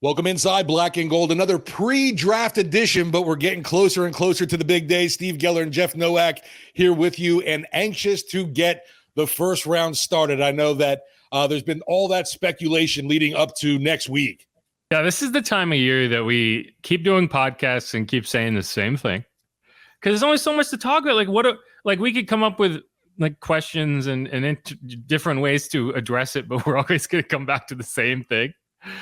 Welcome inside Black and Gold, another pre-draft edition, but we're getting closer and closer to the big day. Steve Geller and Jeff Nowak here with you and anxious to get the first round started. I know that there's been all that speculation leading up to next week. Yeah, this is the time of year that we keep doing podcasts and keep saying the same thing. Because there's only so much to talk about. Like we could come up with like questions and different ways to address it, but we're always going to come back to the same thing.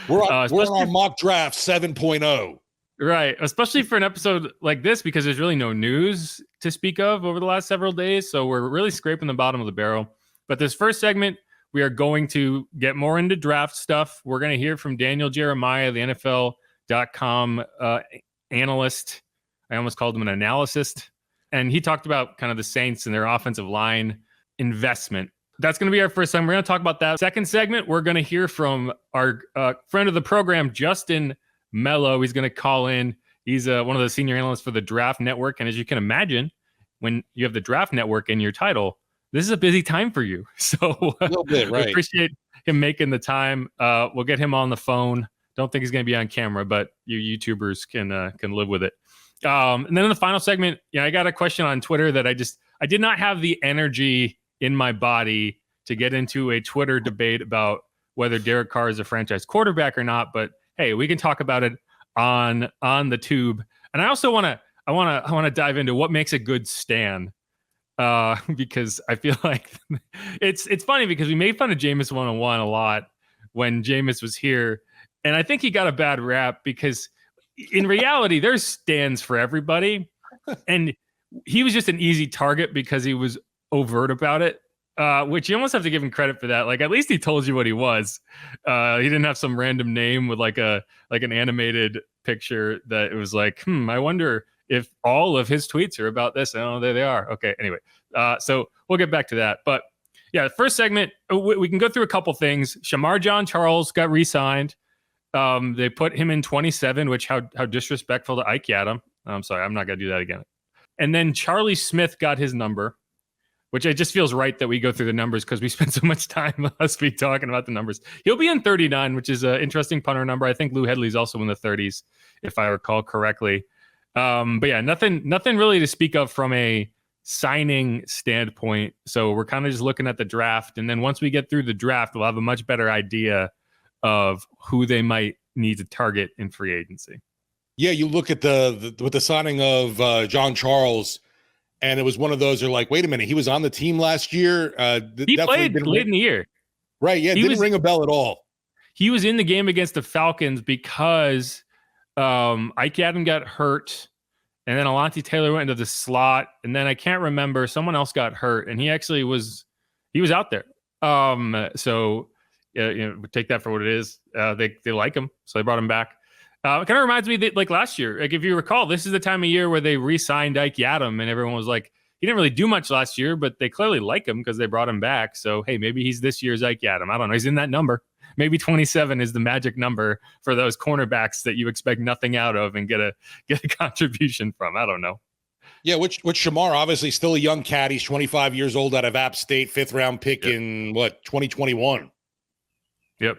We're on our mock draft 7.0. Right. Especially for an episode like this, because there's really no news to speak of over the last several days. So we're really scraping the bottom of the barrel. But this first segment, we are going to get more into draft stuff. We're going to hear from Daniel Jeremiah, the NFL.com analyst. I almost called him an analyst. And he talked about kind of the Saints and their offensive line investment. That's going to be our first segment. We're going to talk about that. Second segment, we're going to hear from our friend of the program, Justin Melo. He's going to call in. He's one of the senior analysts for the Draft Network. And as you can imagine, when you have the Draft Network in your title, this is a busy time for you. So a little bit, right. We appreciate him making the time. We'll get him on the phone. Don't think he's going to be on camera, but you YouTubers can live with it. And then in the final segment, I got a question on Twitter that I did not have the energy in my body to get into a Twitter debate about whether Derek Carr is a franchise quarterback or not. But hey, we can talk about it on the tube. And I also want to dive into what makes a good Stan, because I feel like it's funny because we made fun of Jameis 101 a lot when Jameis was here, and I think he got a bad rap because in reality there's Stans for everybody, and he was just an easy target because he was overt about it, which you almost have to give him credit for that. Like, at least he told you what he was. He didn't have some random name with like an animated picture that it was like, I wonder if all of his tweets are about this. Oh, there they are. Okay. Anyway, so we'll get back to that. But yeah, the first segment, we can go through a couple things. Shamar John Charles got re-signed. They put him in 27, which how disrespectful to Ike Adam. I'm sorry, I'm not going to do that again. And then Charlie Smith got his number, which it just feels right that we go through the numbers because we spend so much time last week talking about the numbers. He'll be in 39, which is an interesting punter number. I think Lou Hedley's also in the 30s, if I recall correctly. But yeah, nothing really to speak of from a signing standpoint. So we're kind of just looking at the draft. And then once we get through the draft, we'll have a much better idea of who they might need to target in free agency. Yeah, you look at with the signing of John Charles, and it was one of those. You're like, wait a minute, he was on the team last year. He played late in the year, right? Yeah, didn't ring a bell at all. He was in the game against the Falcons because Ike Adam got hurt, and then Alontae Taylor went into the slot, and then I can't remember, someone else got hurt, and he actually was out there. So take that for what it is. They like him, so they brought him back. It kind of reminds me that, like last year, like if you recall, this is the time of year where they re-signed Ike Adam, and everyone was like, he didn't really do much last year, but they clearly like him because they brought him back. So hey, maybe he's this year's Ike Adam. I don't know. He's in that number. Maybe 27 is the magic number for those cornerbacks that you expect nothing out of and get a contribution from. I don't know. Yeah, which Shamar, obviously still a young cat. He's 25 years old out of App State, 5th round pick in 2021. Yep.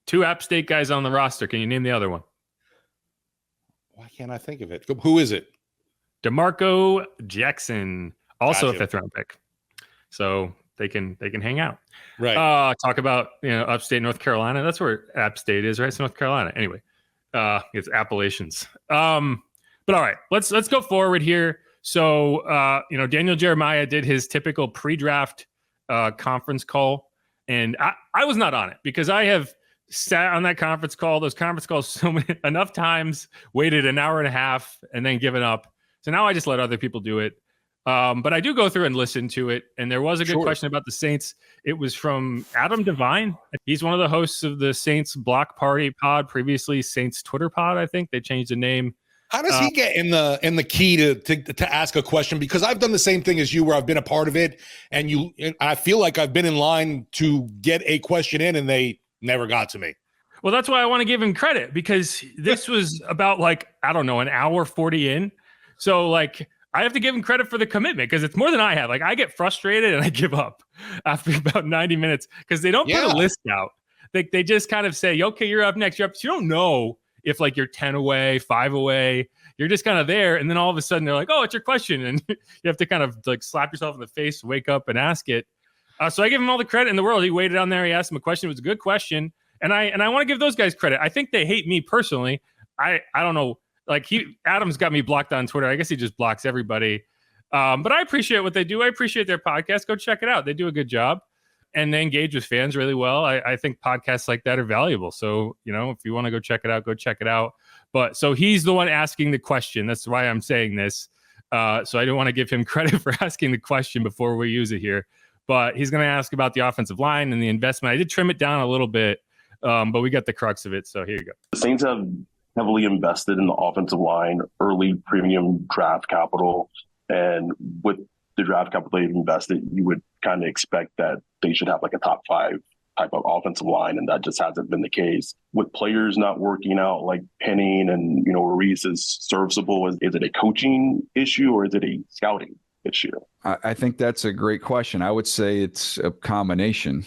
2 App State guys on the roster. Can you name the other one? Why can't I think of it? Who is it? DeMarco Jackson, also a 5th round pick. So they can hang out. Right. Talk about upstate North Carolina. That's where App State is, right? It's North Carolina. Anyway, it's Appalachians. But all right, let's go forward here. So Daniel Jeremiah did his typical pre-draft conference call, and I was not on it because I have sat on that conference call, those conference calls enough times, waited an hour and a half, and then given up. So now I just let other people do it. But I do go through and listen to it. And there was a good question about the Saints. It was from Adam Devine. He's one of the hosts of the Saints Block Party pod, previously Saints Twitter pod. I think they changed the name. How does he get in the key to ask a question? Because I've done the same thing as you, where I've been a part of it, and I feel like I've been in line to get a question in, and they never got to me. Well, that's why I want to give him credit, because this was about an hour 40 in. So I have to give him credit for the commitment, because it's more than I have. I get frustrated and I give up after about 90 minutes because they don't put a list out. they just kind of say, okay, you're up next. You're up. So you don't know if like you're 10 away, 5 away. You're just kind of there. And then all of a sudden they're like, oh, it's your question. And you have to kind of like slap yourself in the face, wake up and ask it. So I give him all the credit in the world. He waited on there. He asked him a question. It was a good question. And I want to give those guys credit. I think they hate me personally. I don't know. Like Adam's got me blocked on Twitter. I guess he just blocks everybody. But I appreciate what they do. I appreciate their podcast. Go check it out. They do a good job and they engage with fans really well. I think podcasts like that are valuable. So, if you want to go check it out, go check it out. But so he's the one asking the question. That's why I'm saying this. So I don't want to give him credit for asking the question before we use it here. But he's going to ask about the offensive line and the investment. I did trim it down a little bit, but we got the crux of it. So here you go. The Saints have heavily invested in the offensive line, early premium draft capital. And with the draft capital they've invested, you would kind of expect that they should have like a top 5 type of offensive line. And that just hasn't been the case. With players not working out, like Penning and, Ruiz is serviceable. Is it a coaching issue or is it a scouting issue? I think that's a great question. I would say it's a combination.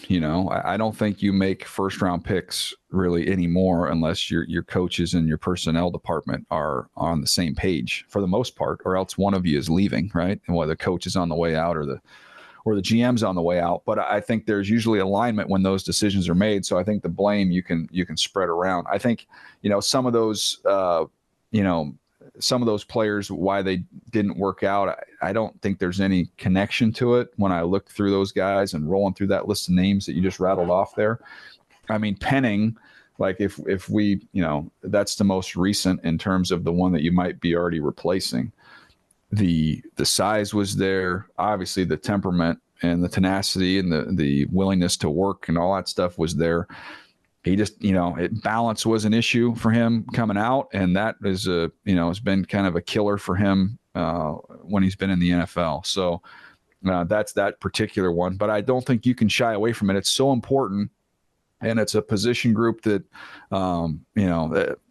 I don't think you make first round picks really anymore unless your coaches and your personnel department are on the same page for the most part, or else one of you is leaving, right? And whether the coach is on the way out or the GM's on the way out. But I think there's usually alignment when those decisions are made. So I think the blame you can spread around. I think, some of those, some of those players, why they didn't work out, I don't think there's any connection to it when I look through those guys and rolling through that list of names that you just rattled off there. I mean, Penning, like if we, that's the most recent in terms of the one that you might be already replacing. The size was there, obviously the temperament and the tenacity and the willingness to work and all that stuff was there. He just, balance was an issue for him coming out, and that is has been kind of a killer for him when he's been in the NFL. So that's that particular one. But I don't think you can shy away from it. It's so important, and it's a position group that,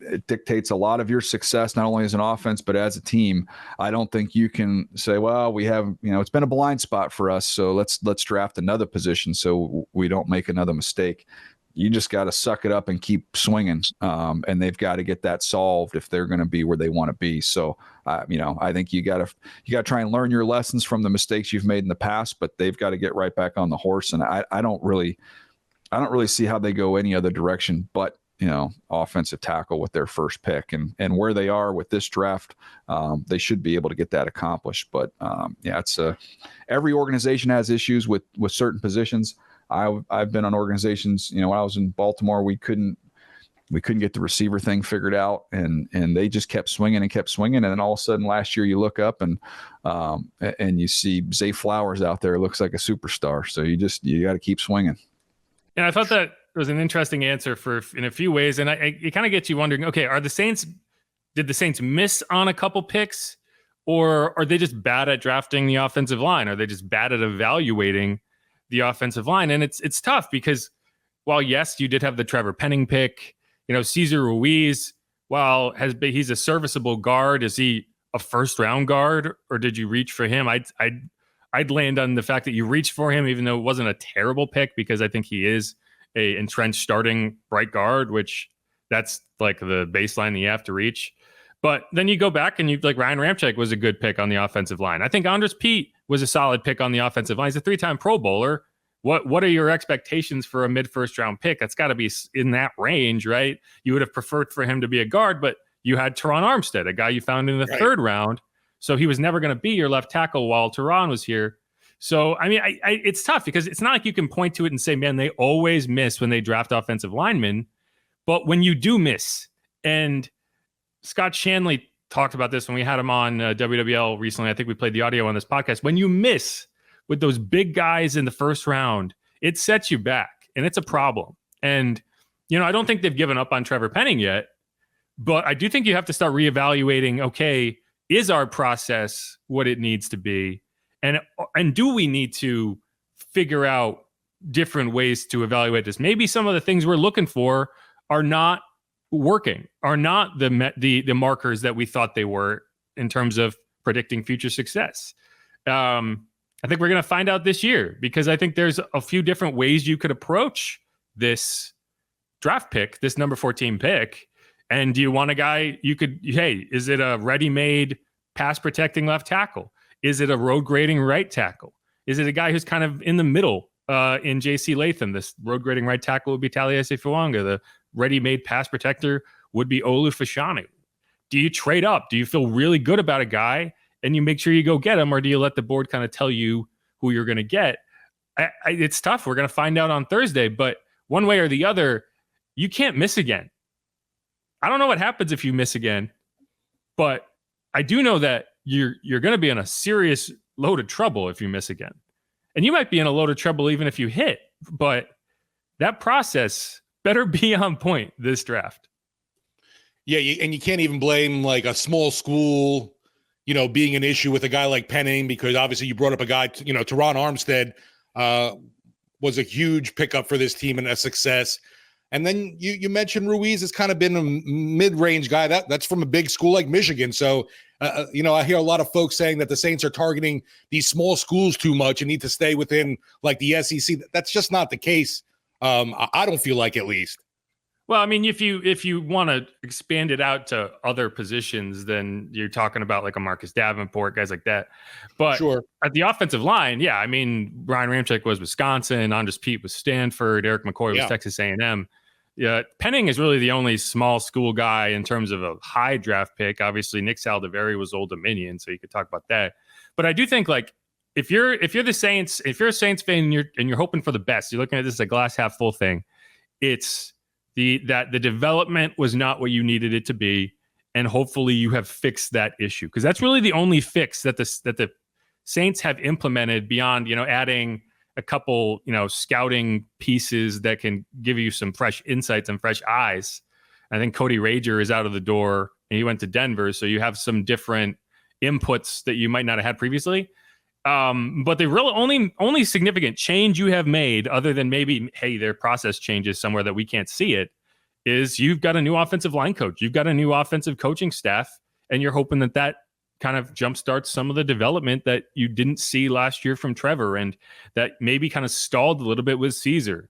it dictates a lot of your success, not only as an offense but as a team. I don't think you can say, well, we have, it's been a blind spot for us, so let's draft another position so we don't make another mistake. You just got to suck it up and keep swinging, and they've got to get that solved if they're going to be where they want to be. So, I think you got to try and learn your lessons from the mistakes you've made in the past, but they've got to get right back on the horse. And I don't really see how they go any other direction but offensive tackle with their first pick, and where they are with this draft, they should be able to get that accomplished. But it's every organization has issues with certain positions. I've been on organizations, when I was in Baltimore, we couldn't get the receiver thing figured out, and they just kept swinging. And then all of a sudden last year you look up and you see Zay Flowers out there, looks like a superstar. So you got to keep swinging. And I thought that was an interesting answer in a few ways. And it kind of gets you wondering, okay, did the Saints miss on a couple picks, or are they just bad at drafting the offensive line? Are they just bad at evaluating the offensive line? And it's tough because while yes, you did have the Trevor Penning pick, Cesar Ruiz, while he's a serviceable guard, is he a first round guard, or did you reach for him? I'd land on the fact that you reached for him, even though it wasn't a terrible pick, because I think he is a entrenched starting right guard, which that's like the baseline that you have to reach. But then you go back and Ryan Ramczyk was a good pick on the offensive line. I think Andres Pete was a solid pick on the offensive line. He's a 3-time Pro Bowler. What are your expectations for a mid-first round pick? That's got to be in that range, right? You would have preferred for him to be a guard, but you had Teron Armstead, a guy you found in the third round. So he was never going to be your left tackle while Teron was here. So, I mean, it's tough because it's not like you can point to it and say, man, they always miss when they draft offensive linemen. But when you do miss, and Scott Shanley talked about this when we had him on WWL recently. I think we played the audio on this podcast. When you miss with those big guys in the first round, it sets you back, and it's a problem. And, I don't think they've given up on Trevor Penning yet, but I do think you have to start reevaluating, okay, is our process what it needs to be? And do we need to figure out different ways to evaluate this? Maybe some of the things we're looking for are not working, are not the markers that we thought they were in terms of predicting future success. I think we're going to find out this year, because I think there's a few different ways you could approach this draft pick, this number 14 pick? And do you want a guy is it a ready-made pass protecting left tackle? Is it a road grading right tackle? Is it a guy who's kind of in the middle in JC Latham? This road grading right tackle would be Taliese Fuanga. The ready-made pass protector would be Olu Fashanu. Do you trade up? Do you feel really good about a guy and you make sure you go get him, or do you let the board kind of tell you who you're going to get? It's tough. We're going to find out on Thursday, but one way or the other, you can't miss again. I don't know what happens if you miss again, but I do know that you're going to be in a serious load of trouble if you miss again. And you might be in a load of trouble even if you hit, but that process better be on point this draft. Yeah, and you can't even blame like a small school, being an issue with a guy like Penning, because obviously you brought up a guy, Teron Armstead was a huge pickup for this team and a success. And then you mentioned Ruiz has kind of been a mid-range guy. That's from a big school like Michigan. So, I hear a lot of folks saying that the Saints are targeting these small schools too much and need to stay within like the SEC. That's just not the case. I don't feel like, at least. Well, I mean, if you want to expand it out to other positions, then you're talking about like a Marcus Davenport, guys like that. But sure, at the offensive line, yeah, I mean, Brian Ramczyk was Wisconsin, Andres Pete was Stanford, Eric McCoy was Texas A&M. Yeah, Penning is really the only small school guy in terms of a high draft pick. Obviously, Nick Saldiveri was Old Dominion, so you could talk about that. But I do think, like, if you're the Saints, if you're a Saints fan and you're hoping for the best, you're looking at this as a glass half full thing. It's the development was not what you needed it to be, and hopefully you have fixed that issue, because that's really the only fix that the Saints have implemented beyond adding a couple scouting pieces that can give you some fresh insights and fresh eyes. I think Cody Rager is out of the door and he went to Denver, so you have some different inputs that you might not have had previously. But the real only significant change you have made, other than maybe, hey, their process changes somewhere that we can't see it, is you've got a new offensive line coach. You've got a new offensive coaching staff, and you're hoping that kind of jumpstarts some of the development that you didn't see last year from Trevor, and that maybe kind of stalled a little bit with Caesar,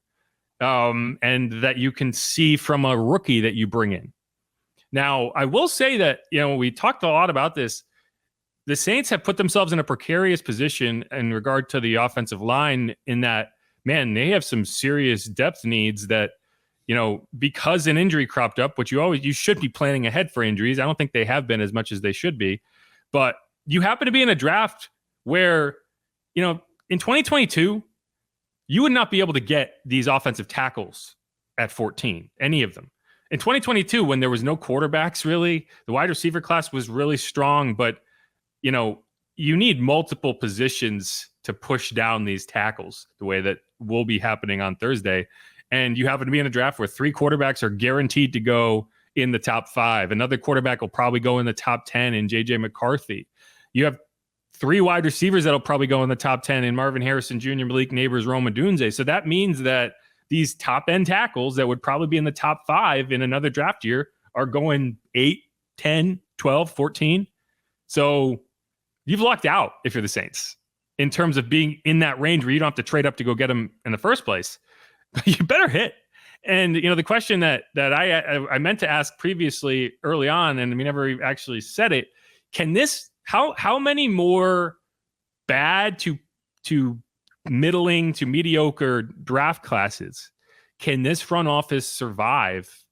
and that you can see from a rookie that you bring in. Now, I will say that, we talked a lot about this. The Saints have put themselves in a precarious position in regard to the offensive line, in that, man, they have some serious depth needs that, because an injury cropped up, which you should be planning ahead for injuries. I don't think they have been as much as they should be, but you happen to be in a draft where, in 2022, you would not be able to get these offensive tackles at 14, any of them. In 2022, when there was no quarterbacks, really, the wide receiver class was really strong, but you need multiple positions to push down these tackles the way that will be happening on Thursday. And you happen to be in a draft where 3 quarterbacks are guaranteed to go in the top 5. Another quarterback will probably go in the top 10 in JJ McCarthy. You have 3 wide receivers that'll probably go in the top 10 in Marvin Harrison Jr., Malik Neighbors, Rome Odunze. So that means that these top end tackles that would probably be in the top 5 in another draft year are going 8, 10, 12, 14. So you've lucked out if you're the Saints in terms of being in that range where you don't have to trade up to go get them in the first place. But you better hit. And, the question that I meant to ask previously early on, and we never actually said it, can this, how many more bad to middling to mediocre draft classes can this front office survive?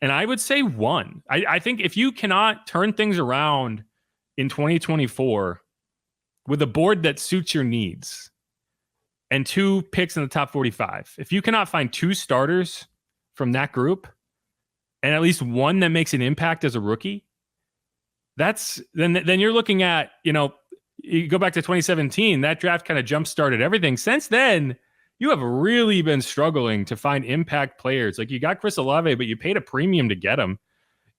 And I would say 1. I think if you cannot turn things around in 2024 with a board that suits your needs and 2 picks in the top 45, if you cannot find 2 starters from that group and at least 1 that makes an impact as a rookie, then you're looking at, you go back to 2017, that draft kind of jump-started everything. Since then, you have really been struggling to find impact players. Like, you got Chris Olave, but you paid a premium to get him.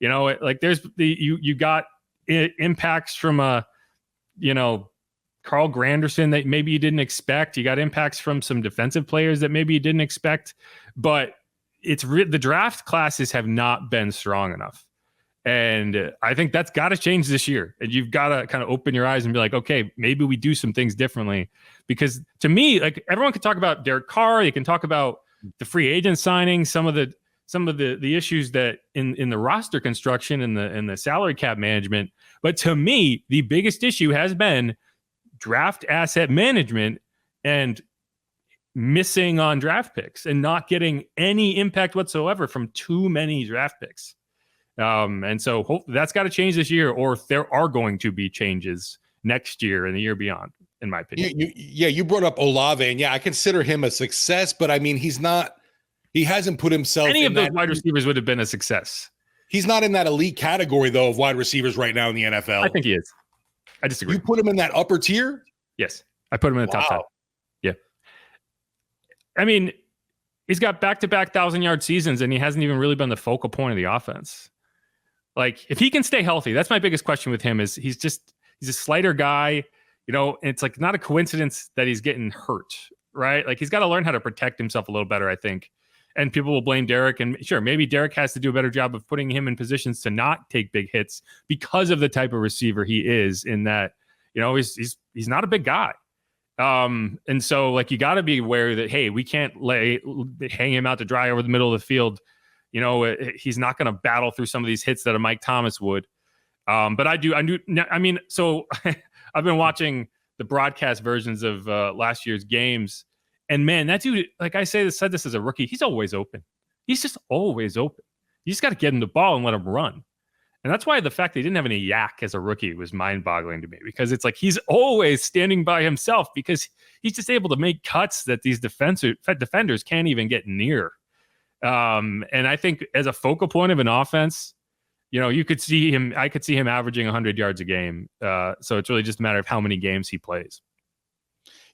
Like, there's you got impacts from Carl Granderson that maybe you didn't expect. You got impacts from some defensive players that maybe you didn't expect, but the draft classes have not been strong enough. And I think that's got to change this year. And you've got to kind of open your eyes and be like, okay, maybe we do some things differently. Because to me, like, everyone can talk about Derek Carr. You can talk about the free agent signing, some of the some of the issues that in the roster construction and the salary cap management. But to me, the biggest issue has been draft asset management and missing on draft picks and not getting any impact whatsoever from too many draft picks. And so that's got to change this year, or there are going to be changes next year and the year beyond, in my opinion. You brought up Olave, and I consider him a success, but I mean, he hasn't put himself Any in of those wide receivers would have been a success. He's not in that elite category, though, of wide receivers right now in the NFL. I think he is. I disagree. You put him in that upper tier? Yes. I put him in the top 10. Yeah. I mean, he's got back-to-back 1,000-yard seasons, and he hasn't even really been the focal point of the offense. Like, if he can stay healthy, that's my biggest question with him is he's a slighter guy, and it's like not a coincidence that he's getting hurt, right? Like, he's got to learn how to protect himself a little better, I think. And people will blame Derek. And sure, maybe Derek has to do a better job of putting him in positions to not take big hits because of the type of receiver he is, in that, he's not a big guy. And so, like, you got to be aware that, hey, we can't hang him out to dry over the middle of the field. He's not going to battle through some of these hits that a Mike Thomas would. But I mean, so I've been watching the broadcast versions of last year's games. And man, that dude, like I said this as a rookie, he's always open. He's just always open. You just got to get him the ball and let him run. And that's why the fact that he didn't have any yak as a rookie was mind-boggling to me, because it's like he's always standing by himself because he's just able to make cuts that these defenders can't even get near. And I think as a focal point of an offense, I could see him averaging 100 yards a game. So it's really just a matter of how many games he plays.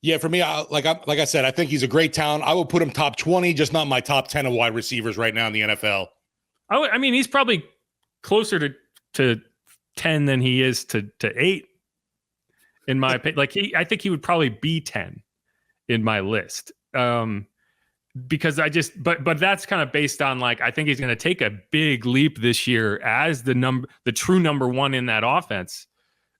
Yeah, for me, like I said, I think he's a great talent. I will put him top 20, just not my top 10 of wide receivers right now in the NFL. I mean, he's probably closer to 10 than he is to 8, in my opinion. Like, I think he would probably be 10 in my list. Because but that's kind of based on, like, I think he's going to take a big leap this year as the true number one in that offense.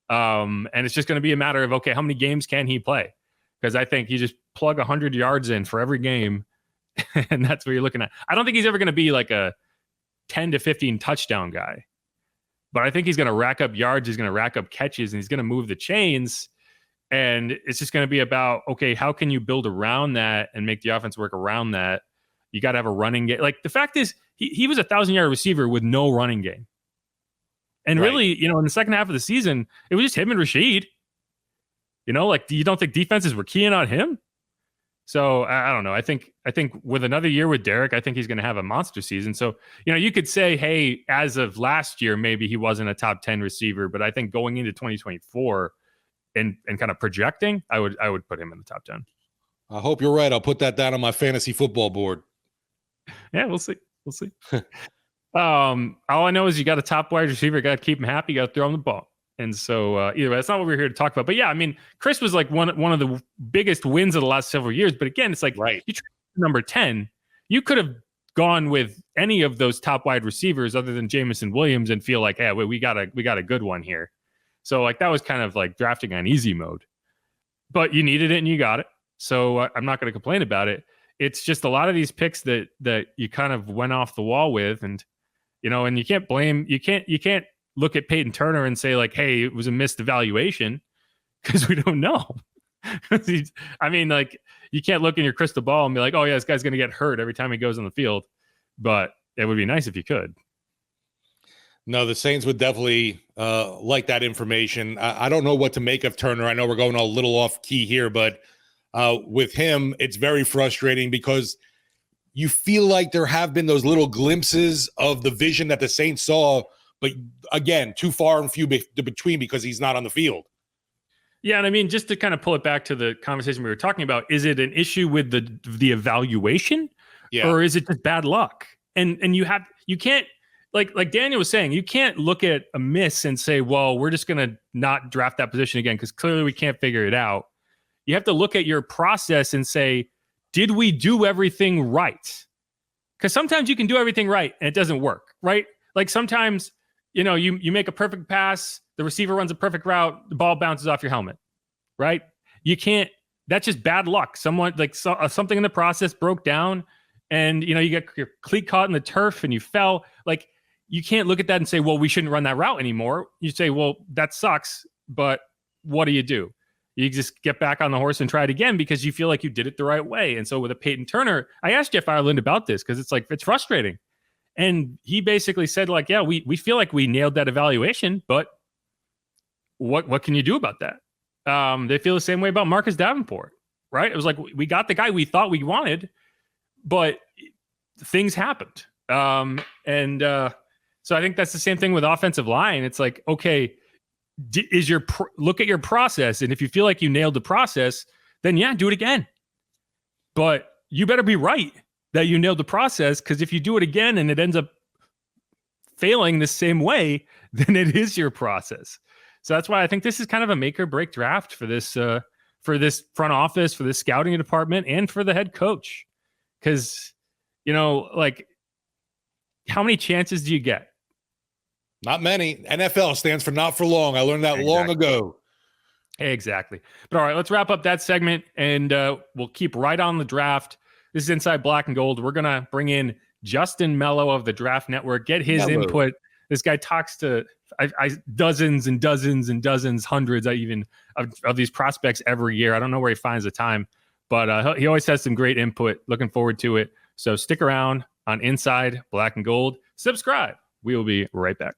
And it's just going to be a matter of, okay, how many games can he play? Because I think you just plug 100 yards in for every game, and that's what you're looking at. I don't think he's ever going to be like a 10 to 15 touchdown guy, but I think he's going to rack up yards. He's going to rack up catches, and he's going to move the chains. And it's just going to be about, okay, how can you build around that and make the offense work around that? You got to have a running game. Like, the fact is, he was a 1,000-yard receiver with no running game. And really, in the second half of the season, it was just him and Rashid. Like, you don't think defenses were keying on him? So I don't know. I think with another year with Derek, I think he's going to have a monster season. So, you could say, hey, as of last year, maybe he wasn't a top 10 receiver, but I think going into 2024 and kind of projecting, I would put him in the top 10. I hope you're right. I'll put that down on my fantasy football board. Yeah, we'll see. All I know is you got a top wide receiver, got to keep him happy, got to throw him the ball. And so either way, that's not what we're here to talk about. But yeah, I mean, Chris was like one of the biggest wins of the last several years. But again, it's like, you try number 10, you could have gone with any of those top wide receivers other than Jamison Williams and feel like, hey, we got a good one here. So like, that was kind of like drafting on easy mode. But you needed it and you got it. So I'm not going to complain about it. It's just a lot of these picks that you kind of went off the wall with, and and you can't blame, you can't look at Peyton Turner and say like, hey, it was a missed evaluation, because we don't know. I mean, like, you can't look in your crystal ball and be like, oh yeah, this guy's going to get hurt every time he goes on the field. But it would be nice if you could. No, the Saints would definitely like that information. I don't know what to make of Turner. I know we're going a little off key here, but with him, it's very frustrating because you feel like there have been those little glimpses of the vision that the Saints saw, but again, too far and few between because he's not on the field. Yeah, and I mean, just to kind of pull it back to the conversation we were talking about, is it an issue with the evaluation, or is it just bad luck? And you can't, like Daniel was saying, you can't look at a miss and say, well, we're just going to not draft that position again because clearly we can't figure it out. You have to look at your process and say, did we do everything right? Because sometimes you can do everything right and it doesn't work, right? Like sometimes, you make a perfect pass, the receiver runs a perfect route, the ball bounces off your helmet, right? You can't, that's just bad luck. Someone, like something in the process broke down and you get your cleat caught in the turf and you fell. Like, you can't look at that and say, well, we shouldn't run that route anymore. You say, well, that sucks, but what do? You just get back on the horse and try it again because you feel like you did it the right way. And so with a Peyton Turner, I asked Jeff Ireland about this because it's frustrating. And he basically said, like, yeah, we feel like we nailed that evaluation, but what can you do about that? They feel the same way about Marcus Davenport, right? It was like, we got the guy we thought we wanted, but things happened. So I think that's the same thing with offensive line. It's like, okay, look at your process. And if you feel like you nailed the process, then yeah, do it again. But you better be right that you nailed the process, because if you do it again and it ends up failing the same way, then it is your process. So that's why I think this is kind of a make or break draft for this front office, for this scouting department, and for the head coach. Because, like, how many chances do you get? Not many. NFL stands for not for long. I learned that long ago. Exactly. But all right, let's wrap up that segment, and we'll keep right on the draft. This is Inside Black and Gold. We're going to bring in Justin Melo of the Draft Network, get his input. This guy talks to dozens and dozens and dozens, hundreds of these prospects every year. I don't know where he finds the time, but he always has some great input. Looking forward to it. So stick around on Inside Black and Gold. Subscribe. We will be right back.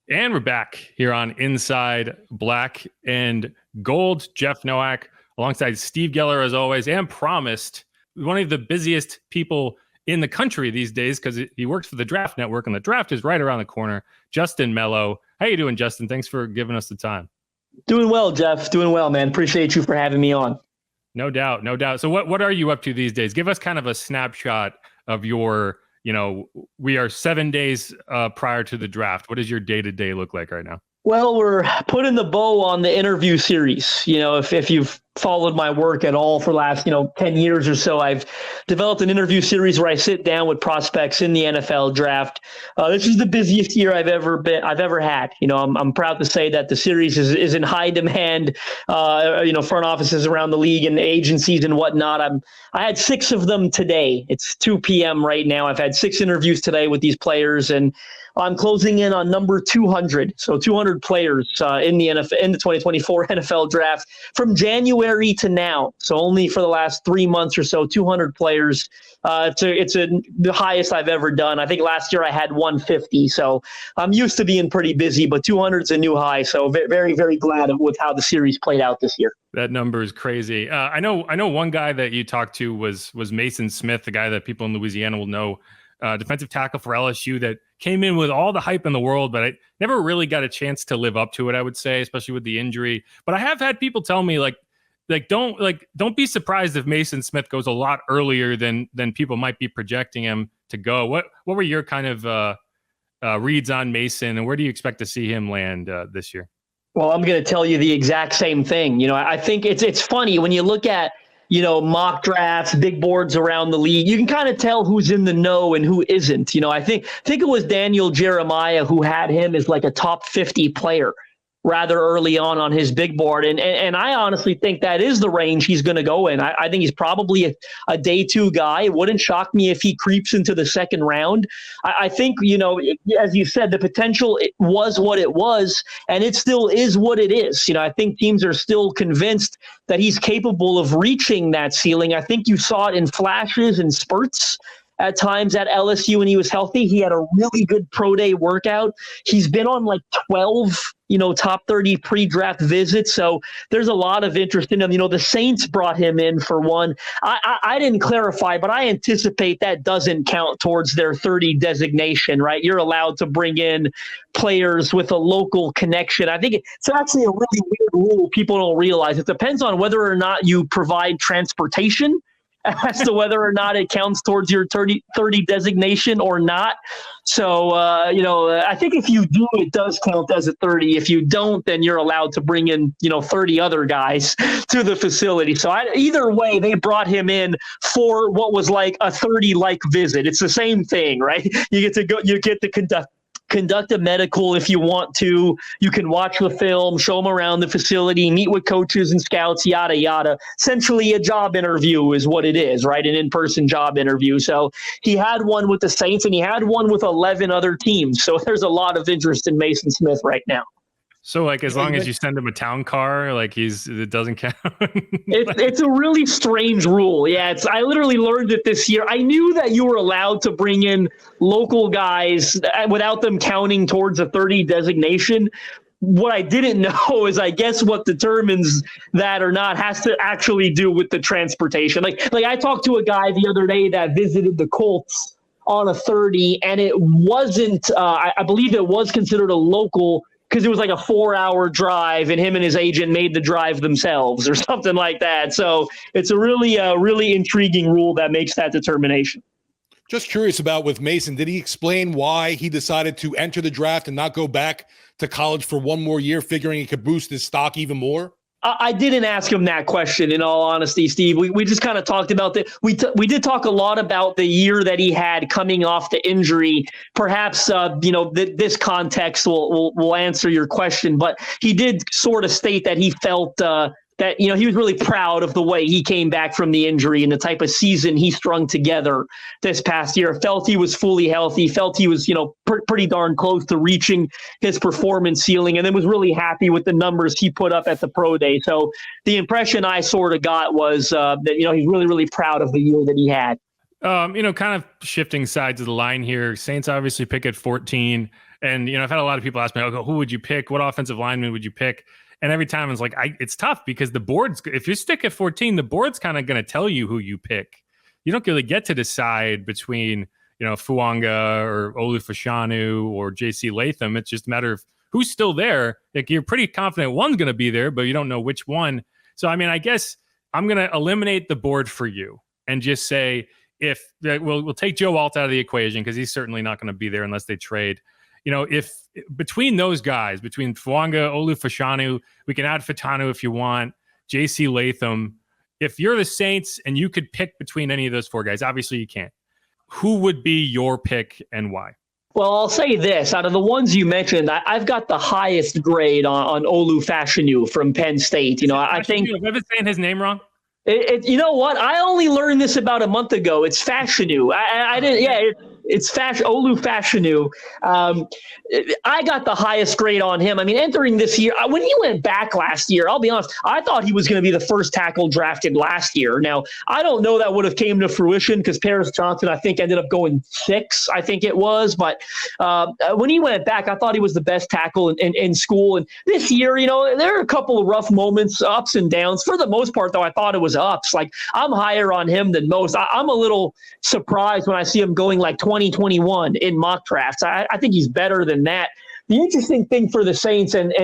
And we're back here on Inside Black and Gold. Jeff Nowak alongside Steve Geller, as always, and promised one of the busiest people in the country these days, because he works for the Draft Network, and the draft is right around the corner. Justin Melo. How you doing, Justin? Thanks for giving us the time. Doing well, Jeff. Doing well, man. Appreciate you for having me on. No doubt. No doubt. So what are you up to these days? Give us kind of a snapshot of your, we are 7 days prior to the draft. What does your day-to-day look like right now? Well, we're putting the bow on the interview series. If you've followed my work at all for the last, 10 years or so, I've developed an interview series where I sit down with prospects in the NFL draft. This is the busiest year I've ever had. I'm proud to say that the series is in high demand. Front offices around the league and agencies and whatnot. I had 6 of them today. It's 2 p.m. right now. I've had 6 interviews today with these players, and I'm closing in on number 200. So 200 players in the 2024 NFL draft from January to now. So only for the last 3 months or so, 200 players. It's the highest I've ever done. I think last year I had 150. So I'm used to being pretty busy, but 200 is a new high. So very, very glad with how the series played out this year. That number is crazy. I know one guy that you talked to was Mason Smith, the guy that people in Louisiana will know. Defensive tackle for LSU that came in with all the hype in the world, but I never really got a chance to live up to it, I would say, especially with the injury. But I have had people tell me don't be surprised if Mason Smith goes a lot earlier than people might be projecting him to go. What were your kind of reads on Mason, and where do you expect to see him land this year? Well, I'm going to tell you the exact same thing. I think it's funny when you look at mock drafts, big boards around the league, you can kind of tell who's in the know and who isn't. I think it was Daniel Jeremiah who had him as like a top 50 player rather early on his big board. And I honestly think that is the range he's going to go in. I think he's probably a day 2 guy. It wouldn't shock me if he creeps into the second round. I think, as you said, the potential was what it was, and it still is what it is. I think teams are still convinced that he's capable of reaching that ceiling. I think you saw it in flashes and spurts at times at LSU when he was healthy. He had a really good pro day workout. He's been on like 12, top 30 pre-draft visits. So there's a lot of interest in him. The Saints brought him in for one. I didn't clarify, but I anticipate that doesn't count towards their 30 designation, right? You're allowed to bring in players with a local connection. I think it's actually a really weird rule people don't realize. It depends on whether or not you provide transportation as to whether or not it counts towards your 30 designation or not. So, I think if you do, it does count as a 30. If you don't, then you're allowed to bring in, 30 other guys to the facility. So either way, they brought him in for what was like a 30-like visit. It's the same thing, right? You get to conduct a medical if you want to. You can watch the film, show them around the facility, meet with coaches and scouts, yada, yada. Essentially a job interview is what it is, right? An in-person job interview. So he had one with the Saints and he had one with 11 other teams. So there's a lot of interest in Mason Smith right now. So, like, as long as you send him a town car, like it doesn't count. It's a really strange rule. Yeah, I literally learned it this year. I knew that you were allowed to bring in local guys without them counting towards a 30 designation. What I didn't know is, I guess, what determines that or not has to actually do with the transportation. Like I talked to a guy the other day that visited the Colts on a 30, and it wasn't. I believe it was considered a local, because it was like a 4-hour drive and him and his agent made the drive themselves or something like that. So it's a really intriguing rule that makes that determination. Just curious about with Mason, did he explain why he decided to enter the draft and not go back to college for one more year, figuring it could boost his stock even more? I didn't ask him that question, in all honesty, Steve. We just kind of talked about that. We did talk a lot about the year that he had coming off the injury. Perhaps this context will answer your question, but he did sort of state that he felt that he was really proud of the way he came back from the injury and the type of season he strung together this past year. Felt he was fully healthy, felt he was pretty darn close to reaching his performance ceiling, and then was really happy with the numbers he put up at the pro day. So the impression I sort of got was that he's really, really proud of the year that he had. Kind of shifting sides of the line here. Saints obviously pick at 14, and I've had a lot of people ask me, "Oh, who would you pick? What offensive lineman would you pick?" And every time it's like, it's tough because the board's, if you stick at 14, the board's kind of going to tell you who you pick. You don't really get to decide between, Fuanga or Olu-Fashanu or JC Latham. It's just a matter of who's still there. Like, you're pretty confident one's going to be there, but you don't know which one. So, I guess I'm going to eliminate the board for you and just say, we'll take Joe Alt out of the equation because he's certainly not going to be there unless they trade. If between those guys, between Fuanga, Olu-Fashanu, we can add Fatanu if you want, JC Latham. If you're the Saints and you could pick between any of those four guys, obviously you can't. Who would be your pick and why? Well, I'll say this. Out of the ones you mentioned, I've got the highest grade on Olu-Fashanu from Penn State. I think... Have I been saying his name wrong? You know what? I only learned this about a month ago. It's Fashanu. I didn't. Yeah, it's Olu-Fashanu. I got the highest grade on him. Entering this year, when he went back last year, I'll be honest, I thought he was going to be the first tackle drafted last year. Now, I don't know that would have came to fruition because Paris Johnson, I think, ended up going 6, I think it was. But when he went back, I thought he was the best tackle in school. And this year, there are a couple of rough moments, ups and downs. For the most part, though, I thought it was ups. Like, I'm higher on him than most. I'm a little surprised when I see him going like 2021 in mock drafts. I think he's better than that. The interesting thing for the Saints and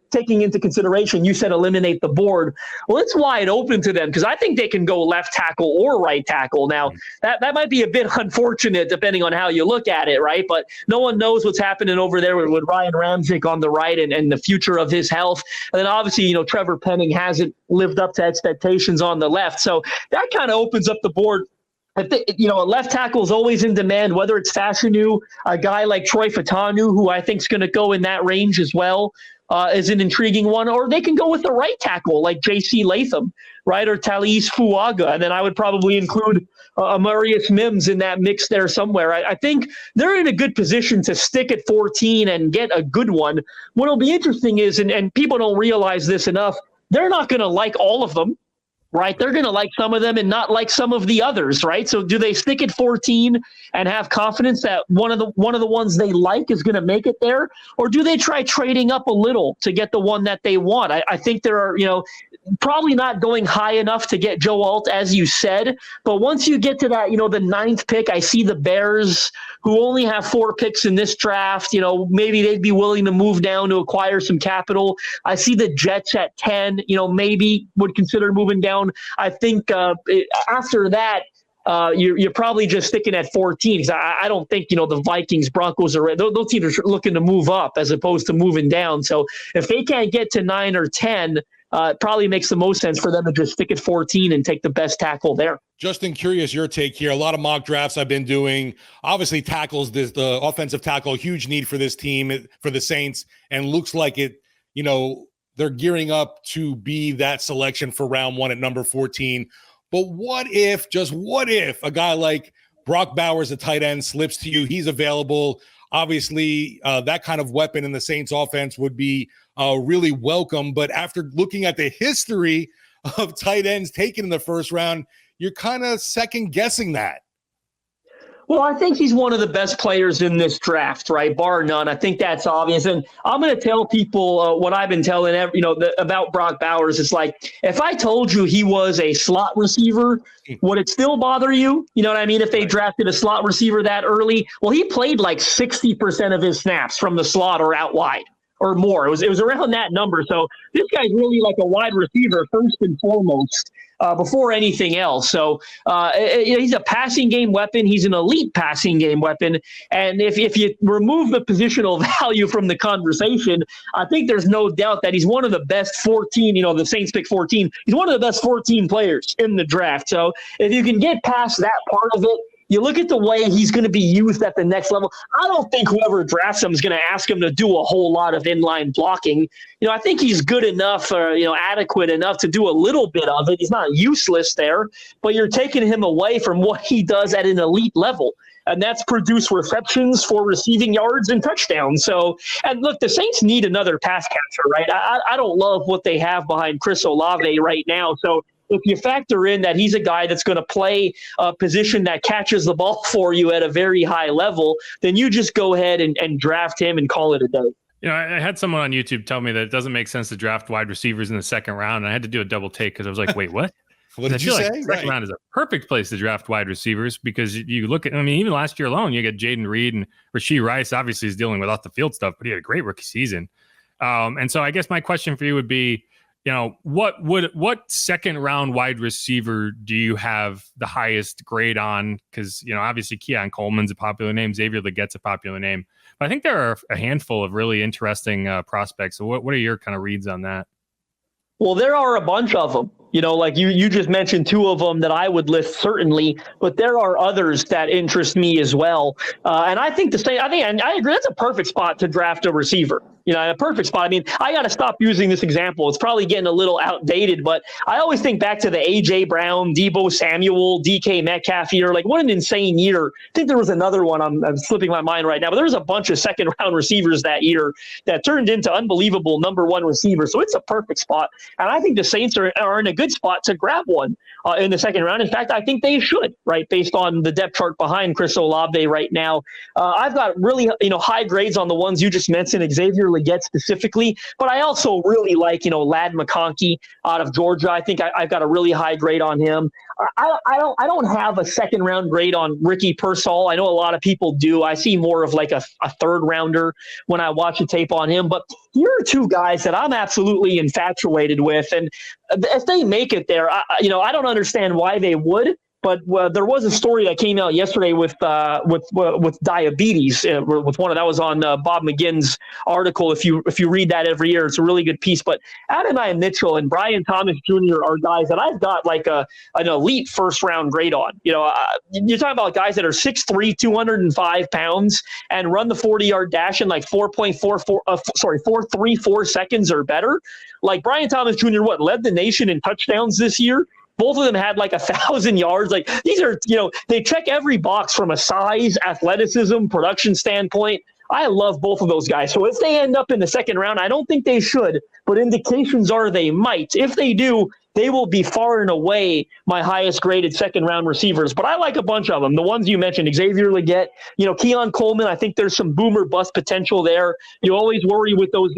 taking into consideration, you said eliminate the board. Well, it's wide open to them because I think they can go left tackle or right tackle. Now, that might be a bit unfortunate depending on how you look at it, right? But no one knows what's happening over there with Ryan Ramczyk on the right and the future of his health. And then obviously, Trevor Penning hasn't lived up to expectations on the left. So that kind of opens up the board. I think, a left tackle is always in demand, whether it's Fashanu, a guy like Troy Fatanu, who I think is going to go in that range as well, is an intriguing one. Or they can go with the right tackle like JC Latham, right, or Talise Fuaga. And then I would probably include Amarius Mims in that mix there somewhere. I think they're in a good position to stick at 14 and get a good one. What'll be interesting is, and people don't realize this enough, they're not going to like all of them. Right, they're going to like some of them and not like some of the others, right? So, do they stick at 14 and have confidence that one of the ones they like is going to make it there, or do they try trading up a little to get the one that they want? I think there are, probably not going high enough to get Joe Alt, as you said, but once you get to that, the 9th pick, I see the Bears, who only have 4 picks in this draft. Maybe they'd be willing to move down to acquire some capital. I see the Jets at 10. Maybe would consider moving down. I think after that, you're probably just sticking at 14. Because I don't think the Vikings, Broncos, those teams are looking to move up as opposed to moving down. So if they can't get to 9 or 10, it probably makes the most sense for them to just stick at 14 and take the best tackle there. Justin, curious your take here. A lot of mock drafts I've been doing. Obviously, tackles, the offensive tackle, huge need for this team, for the Saints, and looks like it, they're gearing up to be that selection for round 1 at number 14. But what if a guy like Brock Bowers, a tight end, slips to you? He's available. Obviously, that kind of weapon in the Saints offense would be really welcome. But after looking at the history of tight ends taken in the first round, you're kind of second guessing that. Well, I think he's one of the best players in this draft, right? Bar none. I think that's obvious. And I'm going to tell people what I've been telling about Brock Bowers. It's like, if I told you he was a slot receiver, would it still bother you? You know what I mean? If they drafted a slot receiver that early, well, he played like 60% of his snaps from the slot or out wide or more. It was around that number. So this guy's really like a wide receiver first and foremost. Before anything else. So he's a passing game weapon. He's an elite passing game weapon. And if you remove the positional value from the conversation, I think there's no doubt that he's one of the best 14, the Saints pick 14. He's one of the best 14 players in the draft. So if you can get past that part of it, you look at the way he's going to be used at the next level. I don't think whoever drafts him is going to ask him to do a whole lot of inline blocking. I think he's good enough or, adequate enough to do a little bit of it. He's not useless there, but you're taking him away from what he does at an elite level. And that's produce receptions for receiving yards and touchdowns. So, and look, the Saints need another pass catcher, right? I don't love what they have behind Chris Olave right now. So, if you factor in that he's a guy that's going to play a position that catches the ball for you at a very high level, then you just go ahead and draft him and call it a day. I had someone on YouTube tell me that it doesn't make sense to draft wide receivers in the second round. And I had to do a double take because I was like, wait, what? What did you say? Like second round is a perfect place to draft wide receivers because you look at, even last year alone, you get Jaden Reed and Rashee Rice obviously is dealing with off the field stuff, but he had a great rookie season. And so I guess my question for you would be, what second round wide receiver do you have the highest grade on? Because, obviously Keon Coleman's a popular name. Xavier Legette's a popular name. But I think there are a handful of really interesting prospects. So what are your kind of reads on that? Well, there are a bunch of them. Like you just mentioned two of them that I would list certainly, but there are others that interest me as well. And I think and I agree, that's a perfect spot to draft a receiver. A perfect spot. I got to stop using this example. It's probably getting a little outdated, but I always think back to the A.J. Brown, Deebo Samuel, DK Metcalf year. Like, what an insane year. I think there was another one. I'm slipping my mind right now, but there was a bunch of second round receivers that year that turned into unbelievable number one receivers. So it's a perfect spot. And I think the Saints are in a good spot to grab one in the second round. In fact, I think they should, right, based on the depth chart behind Chris Olave right now. I've got really, high grades on the ones you just mentioned, Xavier Legette specifically, but I also really like, Ladd McConkey out of Georgia. I think I've got a really high grade on him. I don't have a second round grade on Ricky Pearsall. I know a lot of people do. I see more of like a third rounder when I watch a tape on him. But here are two guys that I'm absolutely infatuated with, and if they make it there, I don't understand why they would. But there was a story that came out yesterday with diabetes. With one that was on Bob McGinn's article. If you read that every year, it's a really good piece. But Adonai Mitchell and Brian Thomas Jr. are guys that I've got like an elite first round grade on. You're talking about guys that are 6'3", 205 pounds and run the 40-yard dash in like 4.34 seconds or better. Like Brian Thomas Jr. led the nation in touchdowns this year. Both of them had like 1,000 yards. Like these are, they check every box from a size, athleticism, production standpoint. I love both of those guys. So if they end up in the second round, I don't think they should, but indications are they might. If they do, they will be far and away my highest graded second round receivers. But I like a bunch of them. The ones you mentioned, Xavier Legette, Keon Coleman, I think there's some boomer bust potential there. You always worry with those,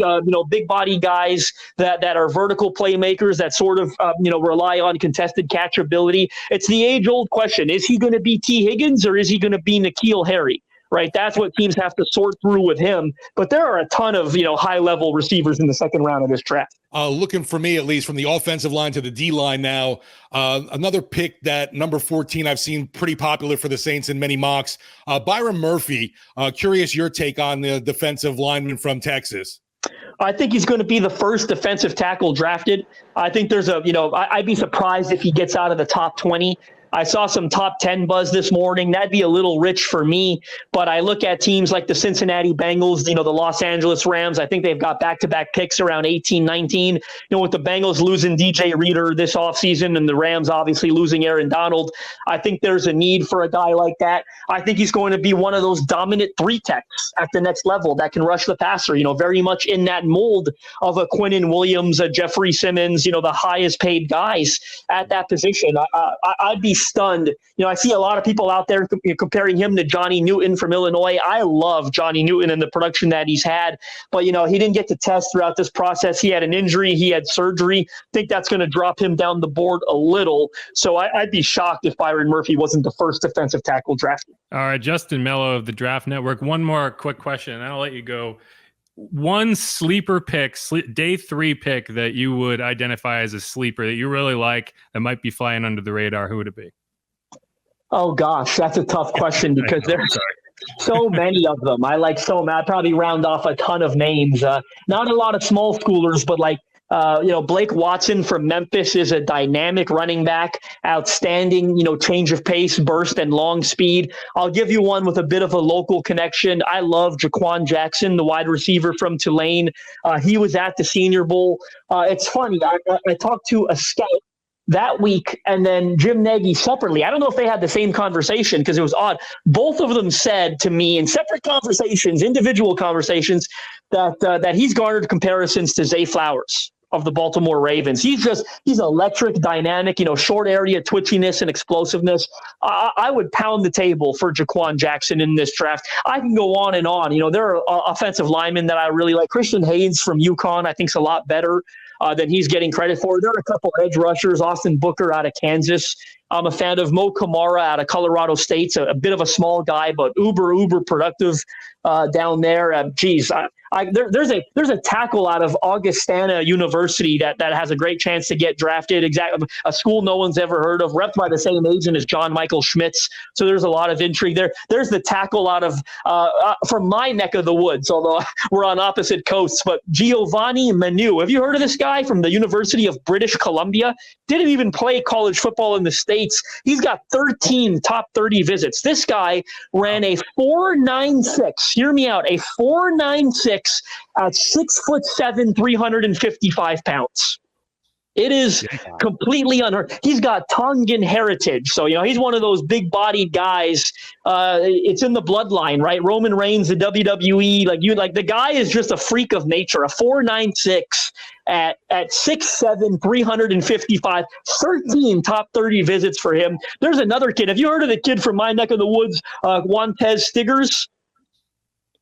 big body guys that are vertical playmakers that sort of, rely on contested catch ability. It's the age old question. Is he going to be T. Higgins or is he going to be N'Keal Harry? Right, that's what teams have to sort through with him. But there are a ton of high-level receivers in the second round of this draft. Looking for me, at least, from the offensive line to the D-line now. Another pick that number 14 I've seen pretty popular for the Saints in many mocks. Byron Murphy, curious your take on the defensive lineman from Texas. I think he's going to be the first defensive tackle drafted. I think there's I'd be surprised if he gets out of the top 20. I saw some top 10 buzz this morning. That'd be a little rich for me. But I look at teams like the Cincinnati Bengals, the Los Angeles Rams. I think they've got back-to-back picks around 18, 19. With the Bengals losing DJ Reader this offseason and the Rams obviously losing Aaron Donald, I think there's a need for a guy like that. I think he's going to be one of those dominant three techs at the next level that can rush the passer, very much in that mold of a Quinnen Williams, a Jeffrey Simmons, the highest paid guys at that position. I'd be stunned. I see a lot of people out there comparing him to Johnny Newton from Illinois. I love Johnny Newton and the production that he's had, but he didn't get to test throughout this process. He had an injury, he had surgery. I think that's going to drop him down the board a little. So I'd be shocked if Byron Murphy wasn't the first defensive tackle drafted. All right, Justin Melo of the Draft Network. One more quick question, and I'll let you go. One sleeper pick, day 3 pick that you would identify as a sleeper that you really like that might be flying under the radar, who would it be? Oh gosh, that's a tough question because there's so many of them. I like so many. I'd probably round off a ton of names. Not a lot of small schoolers, but Blake Watson from Memphis is a dynamic running back, outstanding, change of pace, burst, and long speed. I'll give you one with a bit of a local connection. I love Jaquan Jackson, the wide receiver from Tulane. He was at the Senior Bowl. It's funny. I talked to a scout that week and then Jim Nagy separately. I don't know if they had the same conversation because it was odd. Both of them said to me in separate conversations, individual conversations, that he's garnered comparisons to Zay Flowers of the Baltimore Ravens. He's electric, dynamic, short area twitchiness and explosiveness. I would pound the table for Jaquan Jackson in this draft. I can go on and on. There are offensive linemen that I really like. Christian Haynes from UConn, I think, is a lot better than he's getting credit for. There are a couple edge rushers. Austin Booker out of Kansas. I'm a fan of Mo Kamara out of Colorado State. A bit of a small guy, but uber productive down there. There's a tackle out of Augustana University that has a great chance to get drafted. Exactly, a school no one's ever heard of, repped by the same agent as John Michael Schmitz. So there's a lot of intrigue there. There's the tackle out of from my neck of the woods, although we're on opposite coasts. But Giovanni Manu, have you heard of this guy from the University of British Columbia? Didn't even play college football in the States. He's got 13 top 30 visits. This guy ran a 4.96. Hear me out. A 4.96 at 6'7", 355 pounds. It is completely unheard. He's got Tongan heritage. So, he's one of those big-bodied guys. It's in the bloodline, right? Roman Reigns, the WWE. The guy is just a freak of nature. A 4.96 at 6'7", 355, 13 top 30 visits for him. There's another kid. Have you heard of the kid from my neck of the woods, Wantez Stiggers?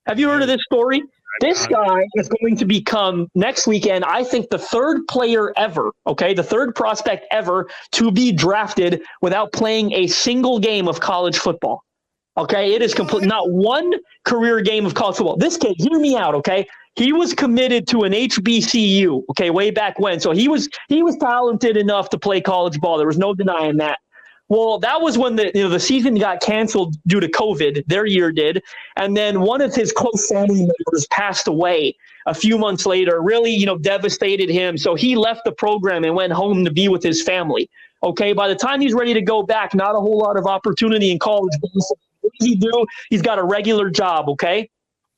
Have you heard of this story? This guy is going to become, next weekend, I think, the third player ever, the third prospect ever to be drafted without playing a single game of college football. It is complete. Not one career game of college football. This kid, hear me out, he was committed to an HBCU, way back when. So he was talented enough to play college ball. There was no denying that. Well, that was when the season got canceled due to COVID. Their year did. And then one of his close family members passed away a few months later, really, devastated him. So he left the program and went home to be with his family. By the time he's ready to go back, not a whole lot of opportunity in college. What does he do? He's got a regular job,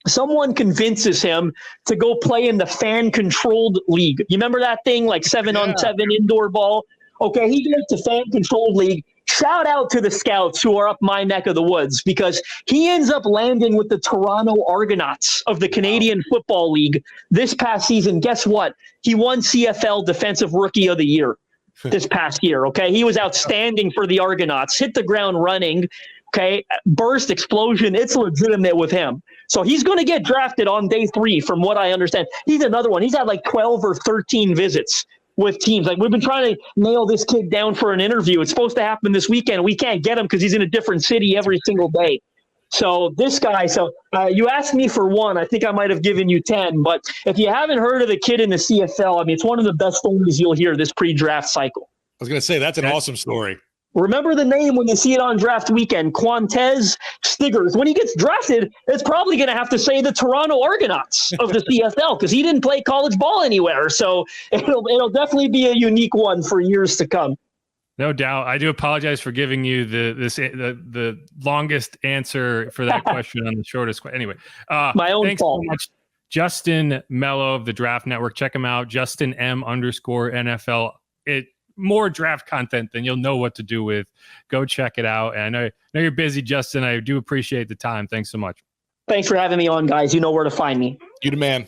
Someone convinces him to go play in the fan-controlled league. You remember that thing, like 7-on-7 indoor ball? He goes to fan-controlled league. Shout out to the scouts who are up my neck of the woods because he ends up landing with the Toronto Argonauts of the Canadian Football League this past season. Guess what? He won CFL Defensive Rookie of the Year this past year. He was outstanding for the Argonauts. Hit the ground running. Burst, explosion. It's legitimate with him. So he's going to get drafted on day 3 from what I understand. He's another one. He's had like 12 or 13 visits with teams. We've been trying to nail this kid down for an interview. It's supposed to happen this weekend. We can't get him because he's in a different city every single day. So this guy, you asked me for one. I think I might have given you 10. But if you haven't heard of the kid in the CFL, it's one of the best stories you'll hear this pre-draft cycle. I was going to say, that's an awesome story. Remember the name when you see it on draft weekend, Quantez Stiggers. When he gets drafted, it's probably going to have to say the Toronto Argonauts of the CFL because he didn't play college ball anywhere. So it'll definitely be a unique one for years to come. No doubt. I do apologize for giving you the longest answer for that question on the shortest question. Anyway, my own thanks fault. so much, Justin Melo of the Draft Network. Check him out, Justin M_NFL. More draft content than you'll know what to do with. Go check it out. And I know you're busy, Justin. I do appreciate the time. Thanks so much. Thanks for having me on, guys. You know where to find me. You the man.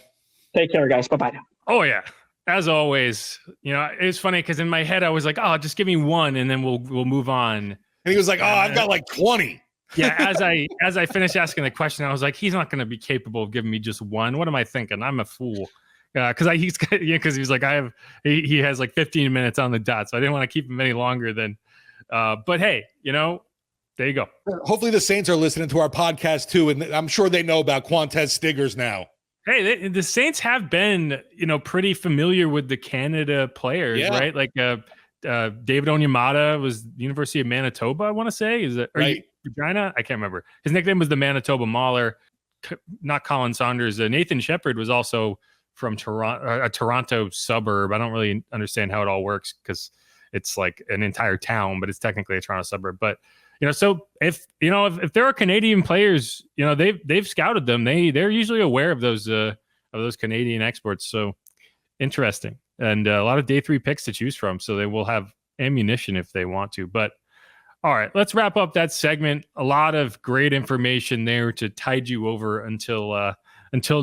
Take care, guys. Bye-bye now. Oh, yeah. As always, it's funny because in my head I was like, oh, just give me one and then we'll move on. And he was like, oh, I've got like 20. Yeah, as I finished asking the question, I was like, he's not going to be capable of giving me just one. What am I thinking? I'm a fool. Because he was like, he has like 15 minutes on the dot, so I didn't want to keep him any longer than. But hey, there you go. Hopefully the Saints are listening to our podcast too, and I'm sure they know about Quantez Stiggers now. Hey, the Saints have been, pretty familiar with the Canada players, right? Like David Onyemata was University of Manitoba, I want to say. Is it right? Regina? I can't remember. His nickname was the Manitoba Mauler, not Colin Saunders. Nathan Shepard was also from Toronto, a Toronto suburb. I don't really understand how it all works because it's like an entire town, but it's technically a Toronto suburb. But so if there are Canadian players, they've scouted them. They're usually aware of those Canadian exports. So interesting, and a lot of day 3 picks to choose from. So they will have ammunition if they want to. But all right, let's wrap up that segment. A lot of great information there to tide you over until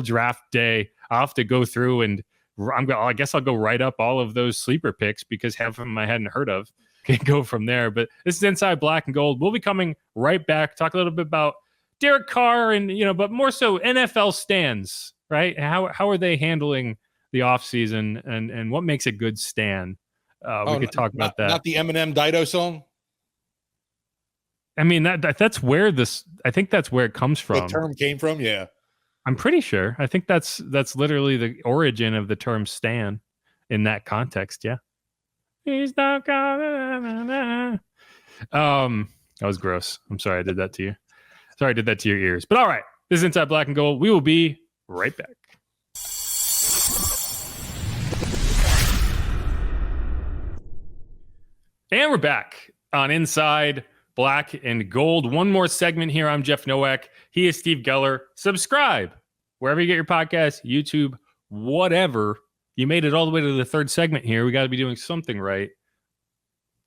draft day. I'll have to go through and I guess I'll go write up all of those sleeper picks because half of them I hadn't heard of. Can go from there. But this is Inside Black and Gold. We'll be coming right back, talk a little bit about Derek Carr and, but more so NFL stands, right? How are they handling the offseason and what makes a good stand? We could talk about that. Not the Eminem Dido song? I mean, that's where I think that's where it comes from. The term came from, yeah. I'm pretty sure. I think that's literally the origin of the term stan in that context. Yeah. He's not gonna. That was gross. I'm sorry I did that to you. Sorry I did that to your ears. But all right, this is Inside Black and Gold. We will be right back. And we're back on Inside Black and Gold. One more segment here. I'm Jeff Nowak. He is Steve Geller. Subscribe wherever you get your podcast, YouTube, whatever. You made it all the way to the third segment here. We got to be doing something right.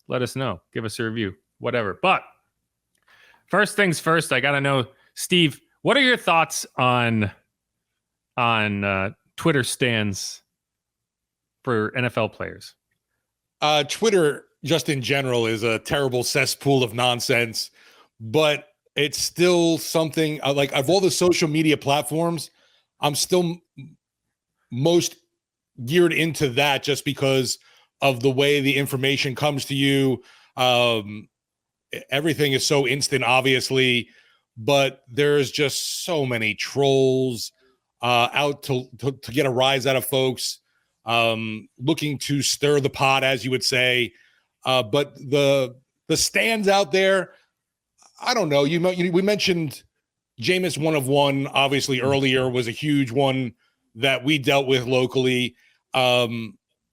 Let us know. Give us a review, whatever. But first things first, I got to know, Steve, what are your thoughts on Twitter stands for NFL players? Twitter, just in general, is a terrible cesspool of nonsense, but it's still something like of all the social media platforms, I'm still most geared into that just because of the way the information comes to you. Everything is so instant, obviously, but there's just so many trolls out to get a rise out of folks, looking to stir the pot, as you would say. But the stands out there, I don't know. We mentioned Jameis 1 of 1, obviously earlier, was a huge one that we dealt with locally.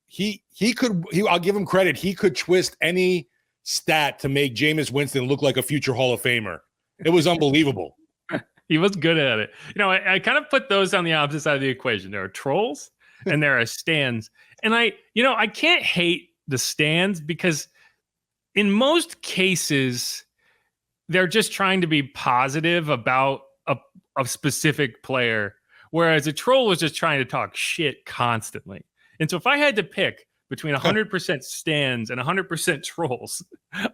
He could I'll give him credit. He could twist any stat to make Jameis Winston look like a future Hall of Famer. It was unbelievable. He was good at it. I kind of put those on the opposite side of the equation. There are trolls and there are stands. And I can't hate the stands because in most cases, they're just trying to be positive about a specific player, whereas a troll was just trying to talk shit constantly. And so if I had to pick between 100% stands and 100% trolls,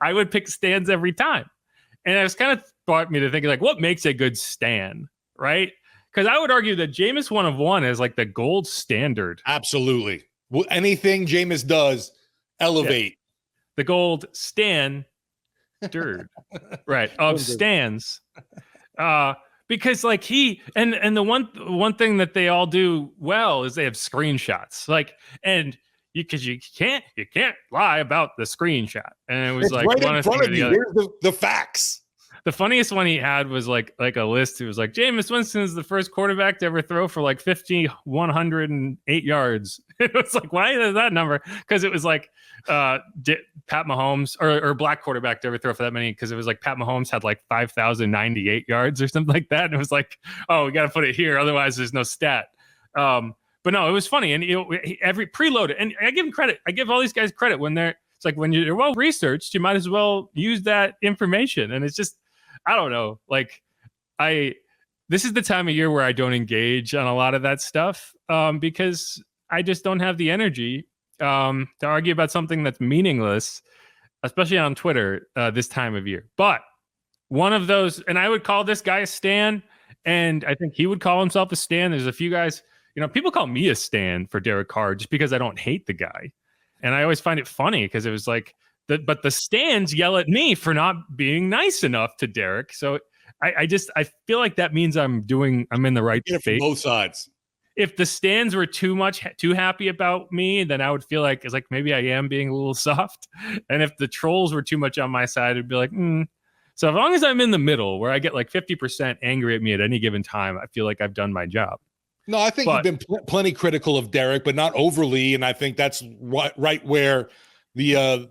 I would pick stands every time. And it was kind of brought me to thinking, like, what makes a good stan, right? Because I would argue that Jameis 1 of 1 is like the gold standard. Absolutely. Well, anything Jameis does, elevate. Yeah. The gold standard, right, of stands. Because like he and the one thing that they all do well is they have screenshots. Like, and because you can't lie about the screenshot. And it was It's like right one in of front of the you. other. Here's the facts. The funniest one he had was like a list. It was like Jameis Winston is the first quarterback to ever throw for like 108 yards. It was like, why is that number? Because it was like Pat Mahomes or black quarterback to ever throw for that many. Because it was like Pat Mahomes had like 5,098 yards or something like that. And it was like, oh, we got to put it here, otherwise there's no stat. But no, it was funny, and every preloaded. And I give him credit. I give all these guys credit when they're. It's like when you're well researched, you might as well use that information. And it's just, I don't know. Like this is the time of year where I don't engage on a lot of that stuff because I just don't have the energy to argue about something that's meaningless, especially on Twitter this time of year. But one of those, and I would call this guy a stan, and I think he would call himself a stan. There's a few guys, people call me a stan for Derek Carr just because I don't hate the guy. And I always find it funny because it was like, but the stands yell at me for not being nice enough to Derek. So I feel like that means I'm in the right space. Both sides. If the stands were too happy about me, then I would feel like it's like maybe I am being a little soft. And if the trolls were too much on my side, it'd be like, So as long as I'm in the middle where I get like 50% angry at me at any given time, I feel like I've done my job. No, I think you've been plenty critical of Derek, but not overly. And I think that's right where the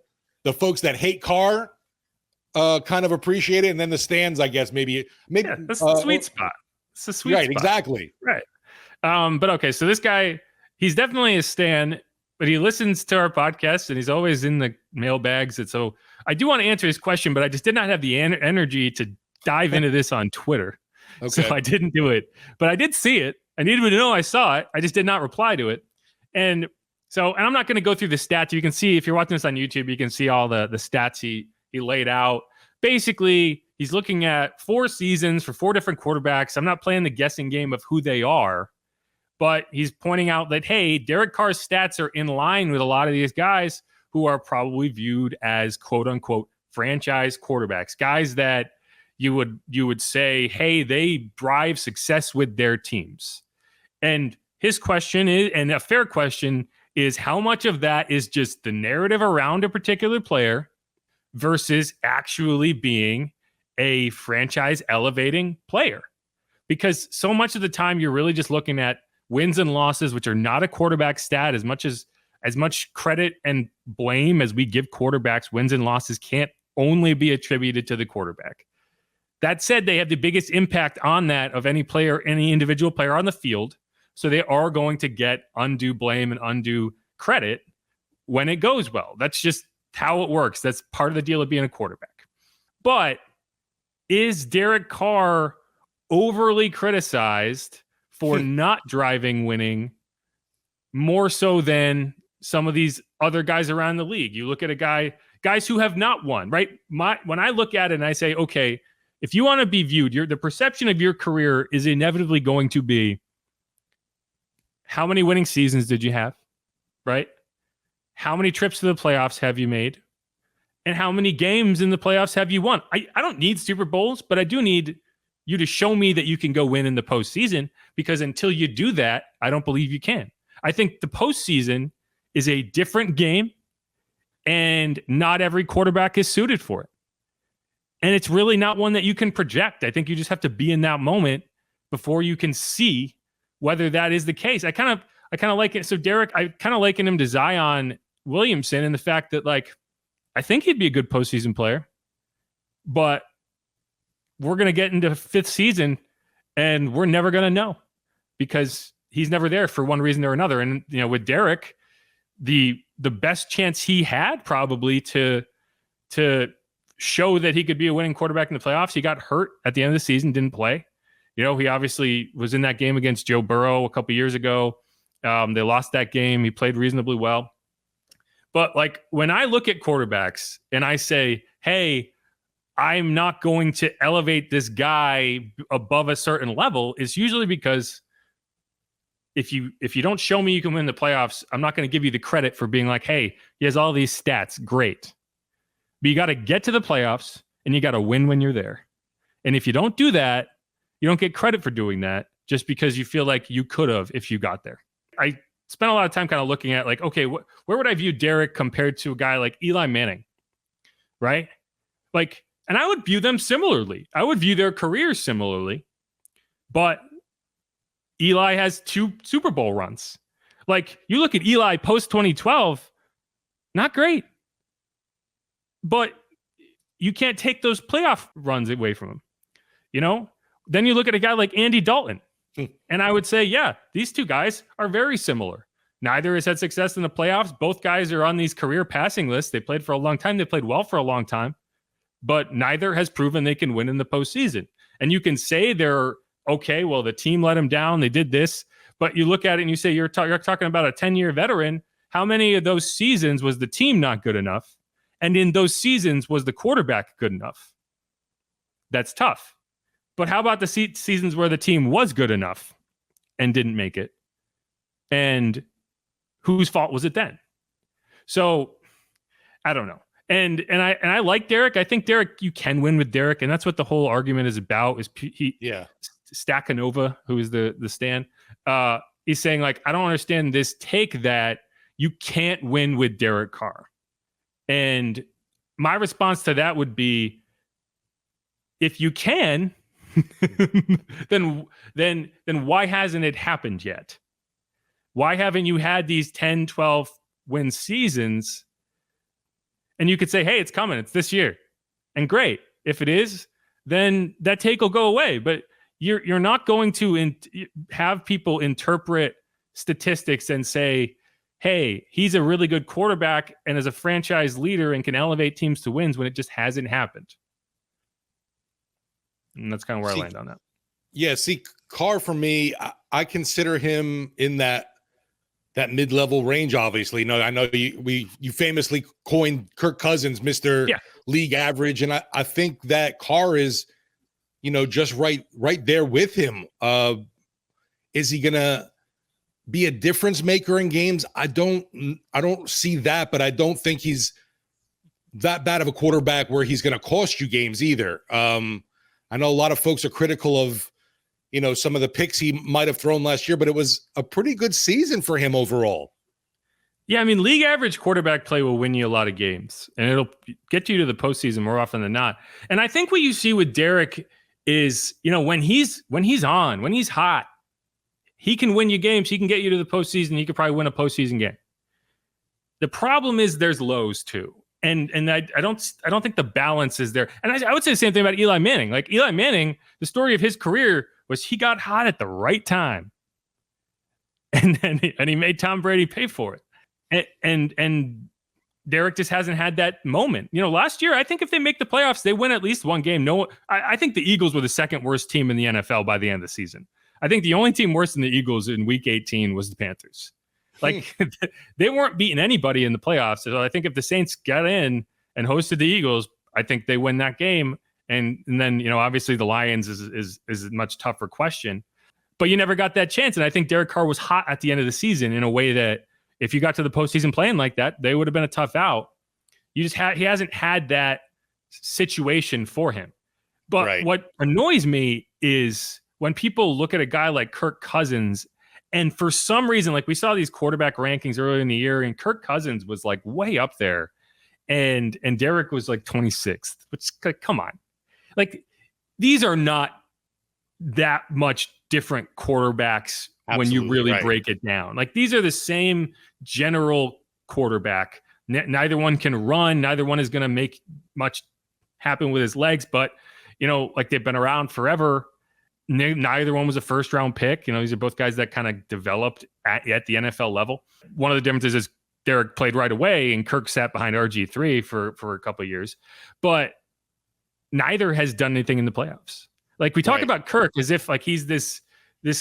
folks that hate Carr kind of appreciate it. And then the stands, I guess, maybe that's the sweet spot. It's a sweet spot. Right, exactly. Right. But okay, so this guy, he's definitely a stan, but he listens to our podcast and he's always in the mailbags. And so I do want to answer his question, but I just did not have the energy to dive into this on Twitter. Okay. So I didn't do it, but I did see it. I needed to know I saw it. I just did not reply to it. And I'm not going to go through the stats. You can see, if you're watching this on YouTube, you can see all the stats he laid out. Basically, he's looking at 4 seasons for 4 different quarterbacks. I'm not playing the guessing game of who they are, but he's pointing out that, hey, Derek Carr's stats are in line with a lot of these guys who are probably viewed as quote unquote franchise quarterbacks, guys that you would say, hey, they drive success with their teams. And his question is, and a fair question, is how much of that is just the narrative around a particular player versus actually being a franchise elevating player? Because so much of the time you're really just looking at wins and losses, which are not a quarterback stat. As much credit and blame as we give quarterbacks, wins and losses can't only be attributed to the quarterback. That said, they have the biggest impact on that of any player, any individual player on the field. So they are going to get undue blame and undue credit when it goes well. That's just how it works. That's part of the deal of being a quarterback. But is Derek Carr overly criticized for not driving winning more so than some of these other guys around the league? You look at guys who have not won, right? When I look at it and I say, okay, if you want to be viewed, the perception of your career is inevitably going to be, how many winning seasons did you have, right? How many trips to the playoffs have you made? And how many games in the playoffs have you won? I don't need Super Bowls, but I do need you to show me that you can go win in the postseason, because until you do that, I don't believe you can. I think the postseason is a different game, and not every quarterback is suited for it. And it's really not one that you can project. I think you just have to be in that moment before you can see whether that is the case. I kind of like it. So Derek, I kind of liken him to Zion Williamson in the fact that, like, I think he'd be a good postseason player, but we're going to get into 5th season and we're never going to know because he's never there for one reason or another. And, with Derek, the best chance he had probably to show that he could be a winning quarterback in the playoffs, he got hurt at the end of the season, didn't play. He obviously was in that game against Joe Burrow a couple years ago. They lost that game. He played reasonably well. But like when I look at quarterbacks and I say, hey, I'm not going to elevate this guy above a certain level, it's usually because if you don't show me you can win the playoffs, I'm not going to give you the credit for being like, hey, he has all these stats. Great. But you got to get to the playoffs and you got to win when you're there. And if you don't do that, you don't get credit for doing that just because you feel like you could have if you got there. I spent a lot of time kind of looking at like, okay, where would I view Derek compared to a guy like Eli Manning, right? Like, and I would view them similarly. I would view their careers similarly, but Eli has 2 Super Bowl runs. Like, you look at Eli post 2012, not great, but you can't take those playoff runs away from him. You know, then you look at a guy like Andy Dalton, and I would say, yeah, these 2 guys are very similar. Neither has had success in the playoffs. Both guys are on these career passing lists. They played for a long time. They played well for a long time, but neither has proven they can win in the postseason. And you can say they're okay. Well, the team let them down. They did this, but you look at it and you say, you're talking about a 10-year veteran. How many of those seasons was the team not good enough? And in those seasons, was the quarterback good enough? That's tough. But how about the seasons where the team was good enough and didn't make it? And whose fault was it then? So I don't know. And I like Derek. I think Derek, you can win with Derek, and that's what the whole argument is about. Is Stakanova, who is the Stan, he's saying like, I don't understand this take that you can't win with Derek Carr. And my response to that would be, if you can, then why hasn't it happened yet? Why haven't you had these 10, 12 win seasons? And you could say, hey, it's coming. It's this year. And great. If it is, then that take will go away. But you're not going to have people interpret statistics and say, hey, he's a really good quarterback and is a franchise leader and can elevate teams to wins when it just hasn't happened. And that's kind of where I land on that. Yeah, see, Carr for me, I consider him in that mid-level range. Obviously, no, I know you famously coined Kirk Cousins Mr. League Average, and I think that Carr is, just right there with him. Is he gonna be a difference maker in games? I don't see that, but I don't think he's that bad of a quarterback where he's going to cost you games either. I know a lot of folks are critical of, some of the picks he might have thrown last year, but it was a pretty good season for him overall. Yeah, I mean, league average quarterback play will win you a lot of games, and it'll get you to the postseason more often than not. And I think what you see with Derek is, when he's on, when he's hot, he can win you games. He can get you to the postseason. He could probably win a postseason game. The problem is there's lows too. And I don't think the balance is there. And I would say the same thing about Eli Manning. Like Eli Manning, the story of his career was he got hot at the right time. And he made Tom Brady pay for it. And Derek just hasn't had that moment. Last year, I think if they make the playoffs, they win at least one game. I think the Eagles were the second worst team in the NFL by the end of the season. I think the only team worse than the Eagles in week 18 was the Panthers. Like they weren't beating anybody in the playoffs. So I think if the Saints got in and hosted the Eagles, I think they win that game. And then, obviously the Lions is a much tougher question, but you never got that chance. And I think Derek Carr was hot at the end of the season in a way that if you got to the postseason playing like that, they would have been a tough out. He hasn't had that situation for him. But What annoys me is when people look at a guy like Kirk Cousins, and for some reason, like we saw these quarterback rankings earlier in the year, and Kirk Cousins was like way up there, and Derek was like 26th. Which, like, come on, like these are not that much different quarterbacks. Absolutely, when you really break it down. Like these are the same general quarterback. Neither one can run. Neither one is going to make much happen with his legs. But like they've been around forever. Neither one was a first round pick. These are both guys that kind of developed at the NFL level. One of the differences is Derek played right away and Kirk sat behind RG3 for a couple of years, but neither has done anything in the playoffs. Like we talk about Kirk as if like he's this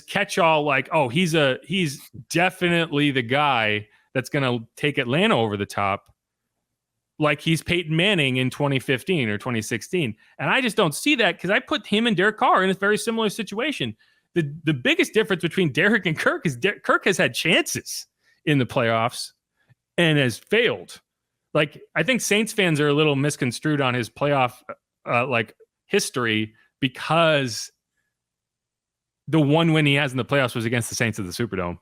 catch-all, like, oh, he's definitely the guy that's going to take Atlanta over the top. Like he's Peyton Manning in 2015 or 2016. And I just don't see that because I put him and Derek Carr in a very similar situation. The biggest difference between Derek and Kirk is Kirk has had chances in the playoffs and has failed. Like I think Saints fans are a little misconstrued on his playoff history because the one win he has in the playoffs was against the Saints at the Superdome.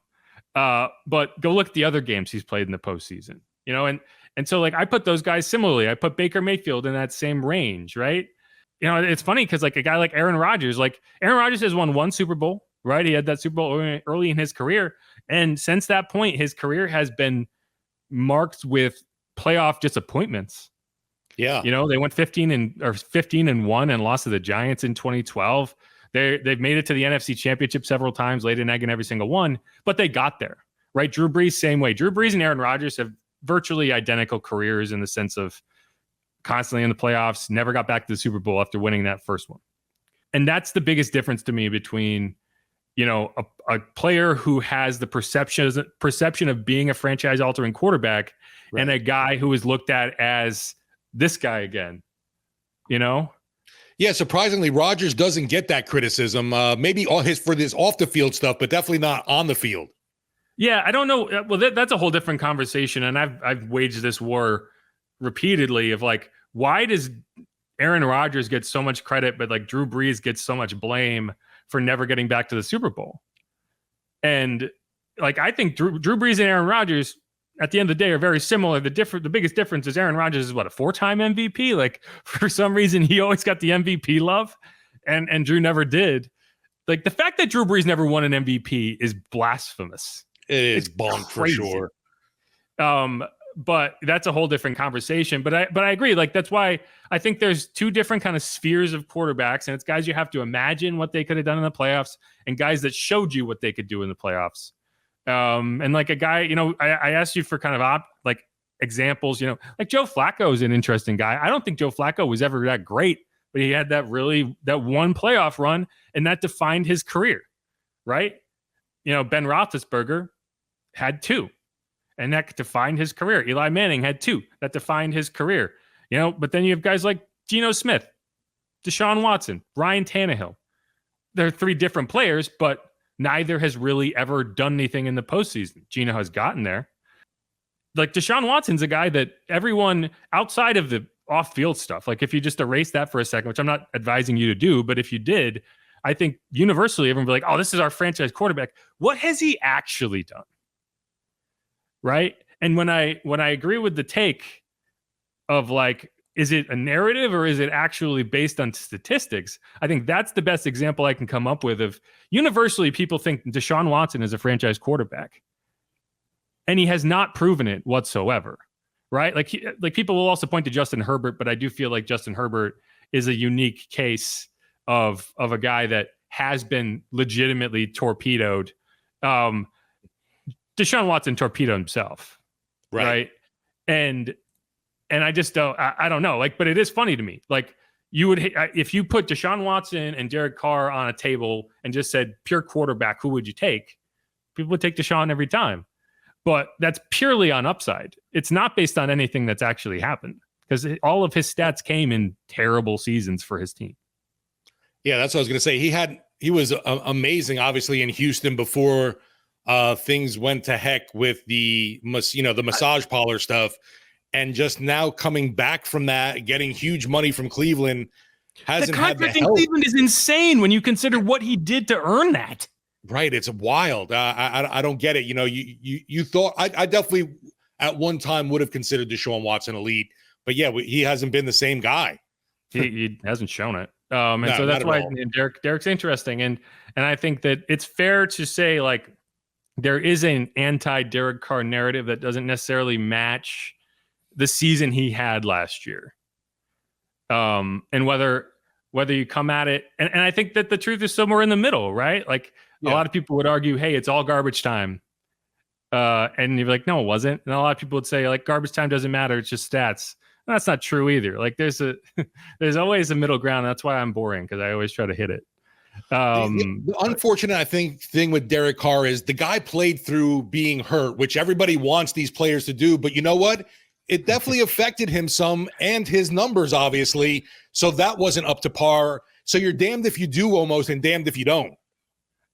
But go look at the other games he's played in the postseason, and so like I put those guys similarly. I put Baker Mayfield in that same range, right? It's funny because like a guy like Aaron Rodgers has won one Super Bowl, right? He had that Super Bowl early in his career. And since that point, his career has been marked with playoff disappointments. Yeah. They went 15-1 and lost to the Giants in 2012. They've made it to the NFC Championship several times, laid an egg in every single one, but they got there, right? Drew Brees, same way. Drew Brees and Aaron Rodgers have virtually identical careers in the sense of constantly in the playoffs, never got back to the Super Bowl after winning that first one. And that's the biggest difference to me between, a player who has the perception of being a franchise-altering quarterback and a guy who is looked at as this guy again, Yeah, surprisingly, Rodgers doesn't get that criticism. Maybe for this off the field stuff, but definitely not on the field. Yeah, I don't know. Well, that's a whole different conversation, and I've waged this war repeatedly of like, why does Aaron Rodgers get so much credit, but like Drew Brees gets so much blame for never getting back to the Super Bowl? And like, I think Drew Brees and Aaron Rodgers at the end of the day are very similar. The biggest difference is Aaron Rodgers is a 4-time MVP. Like for some reason he always got the MVP love and Drew never did. Like the fact that Drew Brees never won an MVP is blasphemous. It is bonk for sure. But that's a whole different conversation. But I agree. Like that's why I think there's two different kind of spheres of quarterbacks, and it's guys you have to imagine what they could have done in the playoffs, and guys that showed you what they could do in the playoffs. And like a guy, I asked you for kind of examples. Like Joe Flacco is an interesting guy. I don't think Joe Flacco was ever that great, but he had that one playoff run, and that defined his career, right? Ben Roethlisberger had 2. And that defined his career. Eli Manning had 2. That defined his career. But then you have guys like Geno Smith, Deshaun Watson, Ryan Tannehill. They're 3 different players, but neither has really ever done anything in the postseason. Geno has gotten there. Like Deshaun Watson's a guy that everyone outside of the off-field stuff, like if you just erase that for a second, which I'm not advising you to do, but if you did, I think universally everyone would be like, oh, this is our franchise quarterback. What has he actually done? Right. And when I agree with the take of like, is it a narrative or is it actually based on statistics? I think that's the best example I can come up with of universally people think Deshaun Watson is a franchise quarterback. And he has not proven it whatsoever. Right. Like people will also point to Justin Herbert, but I do feel like Justin Herbert is a unique case of a guy that has been legitimately torpedoed. Deshaun Watson torpedoed himself, right? And I just don't. I don't know. Like, but it is funny to me. Like, you would if you put Deshaun Watson and Derek Carr on a table and just said pure quarterback, who would you take? People would take Deshaun every time. But that's purely on upside. It's not based on anything that's actually happened because all of his stats came in terrible seasons for his team. Yeah, that's what I was going to say. He was amazing, obviously, in Houston before things went to heck with the massage parlor stuff, and just now coming back from that, getting huge money from Cleveland. The contract in Cleveland is insane when you consider what he did to earn that. Right, it's wild. I don't get it. You thought I definitely at one time would have considered Deshaun Watson elite, but yeah, he hasn't been the same guy. He hasn't shown it. So that's why Derek's interesting, and I think that it's fair to say like there is an anti-Derek Carr narrative that doesn't necessarily match the season he had last year. And whether you come at it, and I think that the truth is somewhere in the middle, right? Like a lot of people would argue, hey, it's all garbage time. And you're like, no, it wasn't. And a lot of people would say like garbage time doesn't matter. It's just stats. And that's not true either. Like there's always a middle ground. That's why I'm boring, because I always try to hit it. The unfortunate, I think, thing with Derek Carr is the guy played through being hurt, which everybody wants these players to do. But you know what? It definitely affected him some, and his numbers, obviously. So that wasn't up to par. So you're damned if you do almost, and damned if you don't.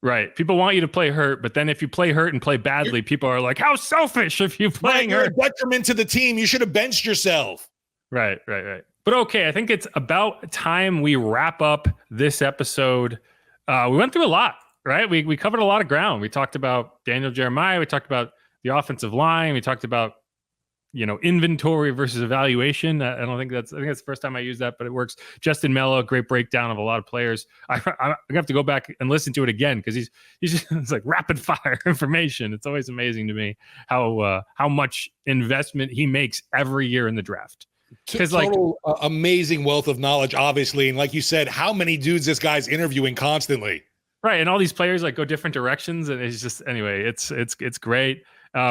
Right. People want you to play hurt, but then if you play hurt and play badly, people are like, how selfish if you playing hurt. You're a detriment to the team. You should have benched yourself. Right. But okay, I think it's about time we wrap up this episode. We went through a lot right? We covered a lot of ground. We talked about Daniel Jeremiah. We talked about the offensive line. We talked about, inventory versus evaluation. I think that's the first time I used that, but it works. Justin Melo, great breakdown of a lot of players. I have to go back and listen to it again because he's just, it's like rapid fire information. It's always amazing to me how much investment he makes every year in the draft. Because amazing wealth of knowledge, obviously, and like you said, how many dudes this guy's interviewing constantly. Right, and all these players go different directions, and it's just it's great.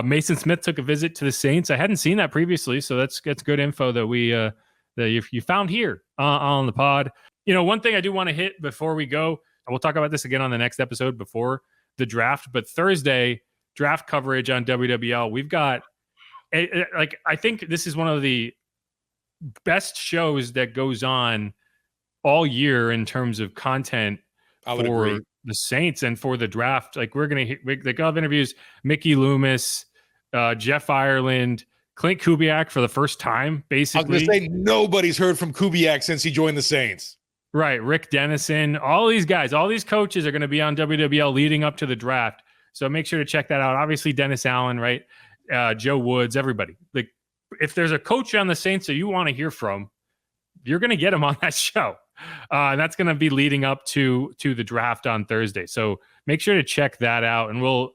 Mason Smith took a visit to the Saints. I hadn't seen that previously, so that's good info that you found here on the pod. One thing I do want to hit before we go, and we'll talk about this again on the next episode before the draft, but Thursday draft coverage on WWL. We've got I think this is one of the best shows that goes on all year in terms of content for the Saints and for the draft. We're going to have interviews, Mickey Loomis, Jeff Ireland, Clint Kubiak for the first time, basically. I was going to say, nobody's heard from Kubiak since he joined the Saints. Right. Rick Dennison, all these guys, all these coaches are going to be on WWL leading up to the draft. So make sure to check that out. Obviously, Dennis Allen, right? Joe Woods, everybody. If there's a coach on the Saints that you want to hear from, you're going to get him on that show. And that's going to be leading up to the draft on Thursday. So make sure to check that out. And we'll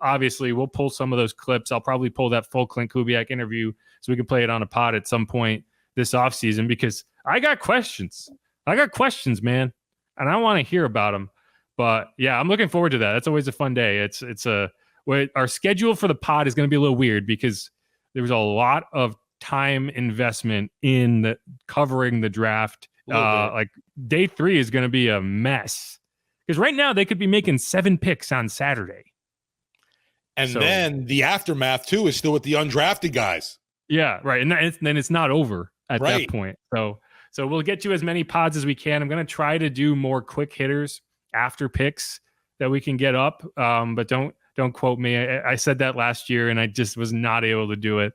pull some of those clips. I'll probably pull that full Clint Kubiak interview so we can play it on a pod at some point this offseason, because I got questions. Man. And I want to hear about them. But yeah, I'm looking forward to that. That's always a fun day. Our schedule for the pod is going to be a little weird because there was a lot of time investment in covering the draft. Day 3 is going to be a mess because right now they could be making 7 picks on Saturday. And then the aftermath too is still with the undrafted guys. Yeah. Right. And then it's not over at that point. So we'll get to as many pods as we can. I'm going to try to do more quick hitters after picks that we can get up. But don't quote me. I said that last year and I just was not able to do it.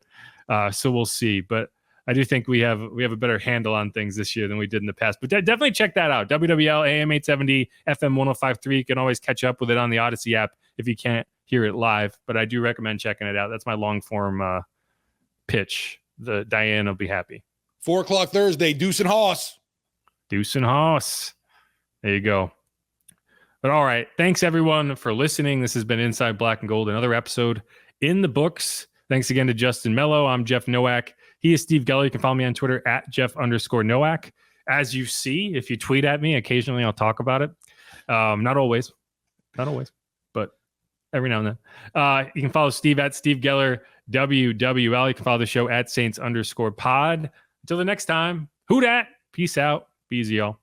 So we'll see, but I do think we have a better handle on things this year than we did in the past. But definitely check that out. WWL AM 870 FM 105.3. You can always catch up with it on the Audacy app if you can't hear it live. But I do recommend checking it out. That's my long form pitch. The Diane will be happy. 4:00 Thursday. Deuce and Hoss. There you go. But all right, thanks everyone for listening. This has been Inside Black and Gold, another episode in the books. Thanks again to Justin Melo. I'm Jeff Nowak. He is Steve Geller. You can follow me on Twitter at Jeff_Nowak. As you see, if you tweet at me, occasionally I'll talk about it. Not always, but every now and then. You can follow Steve at Steve Geller WWL. You can follow the show at Saints_pod. Until the next time, who dat? Peace out. Be easy, y'all.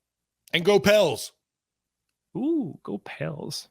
And go Pels. Ooh, go Pels.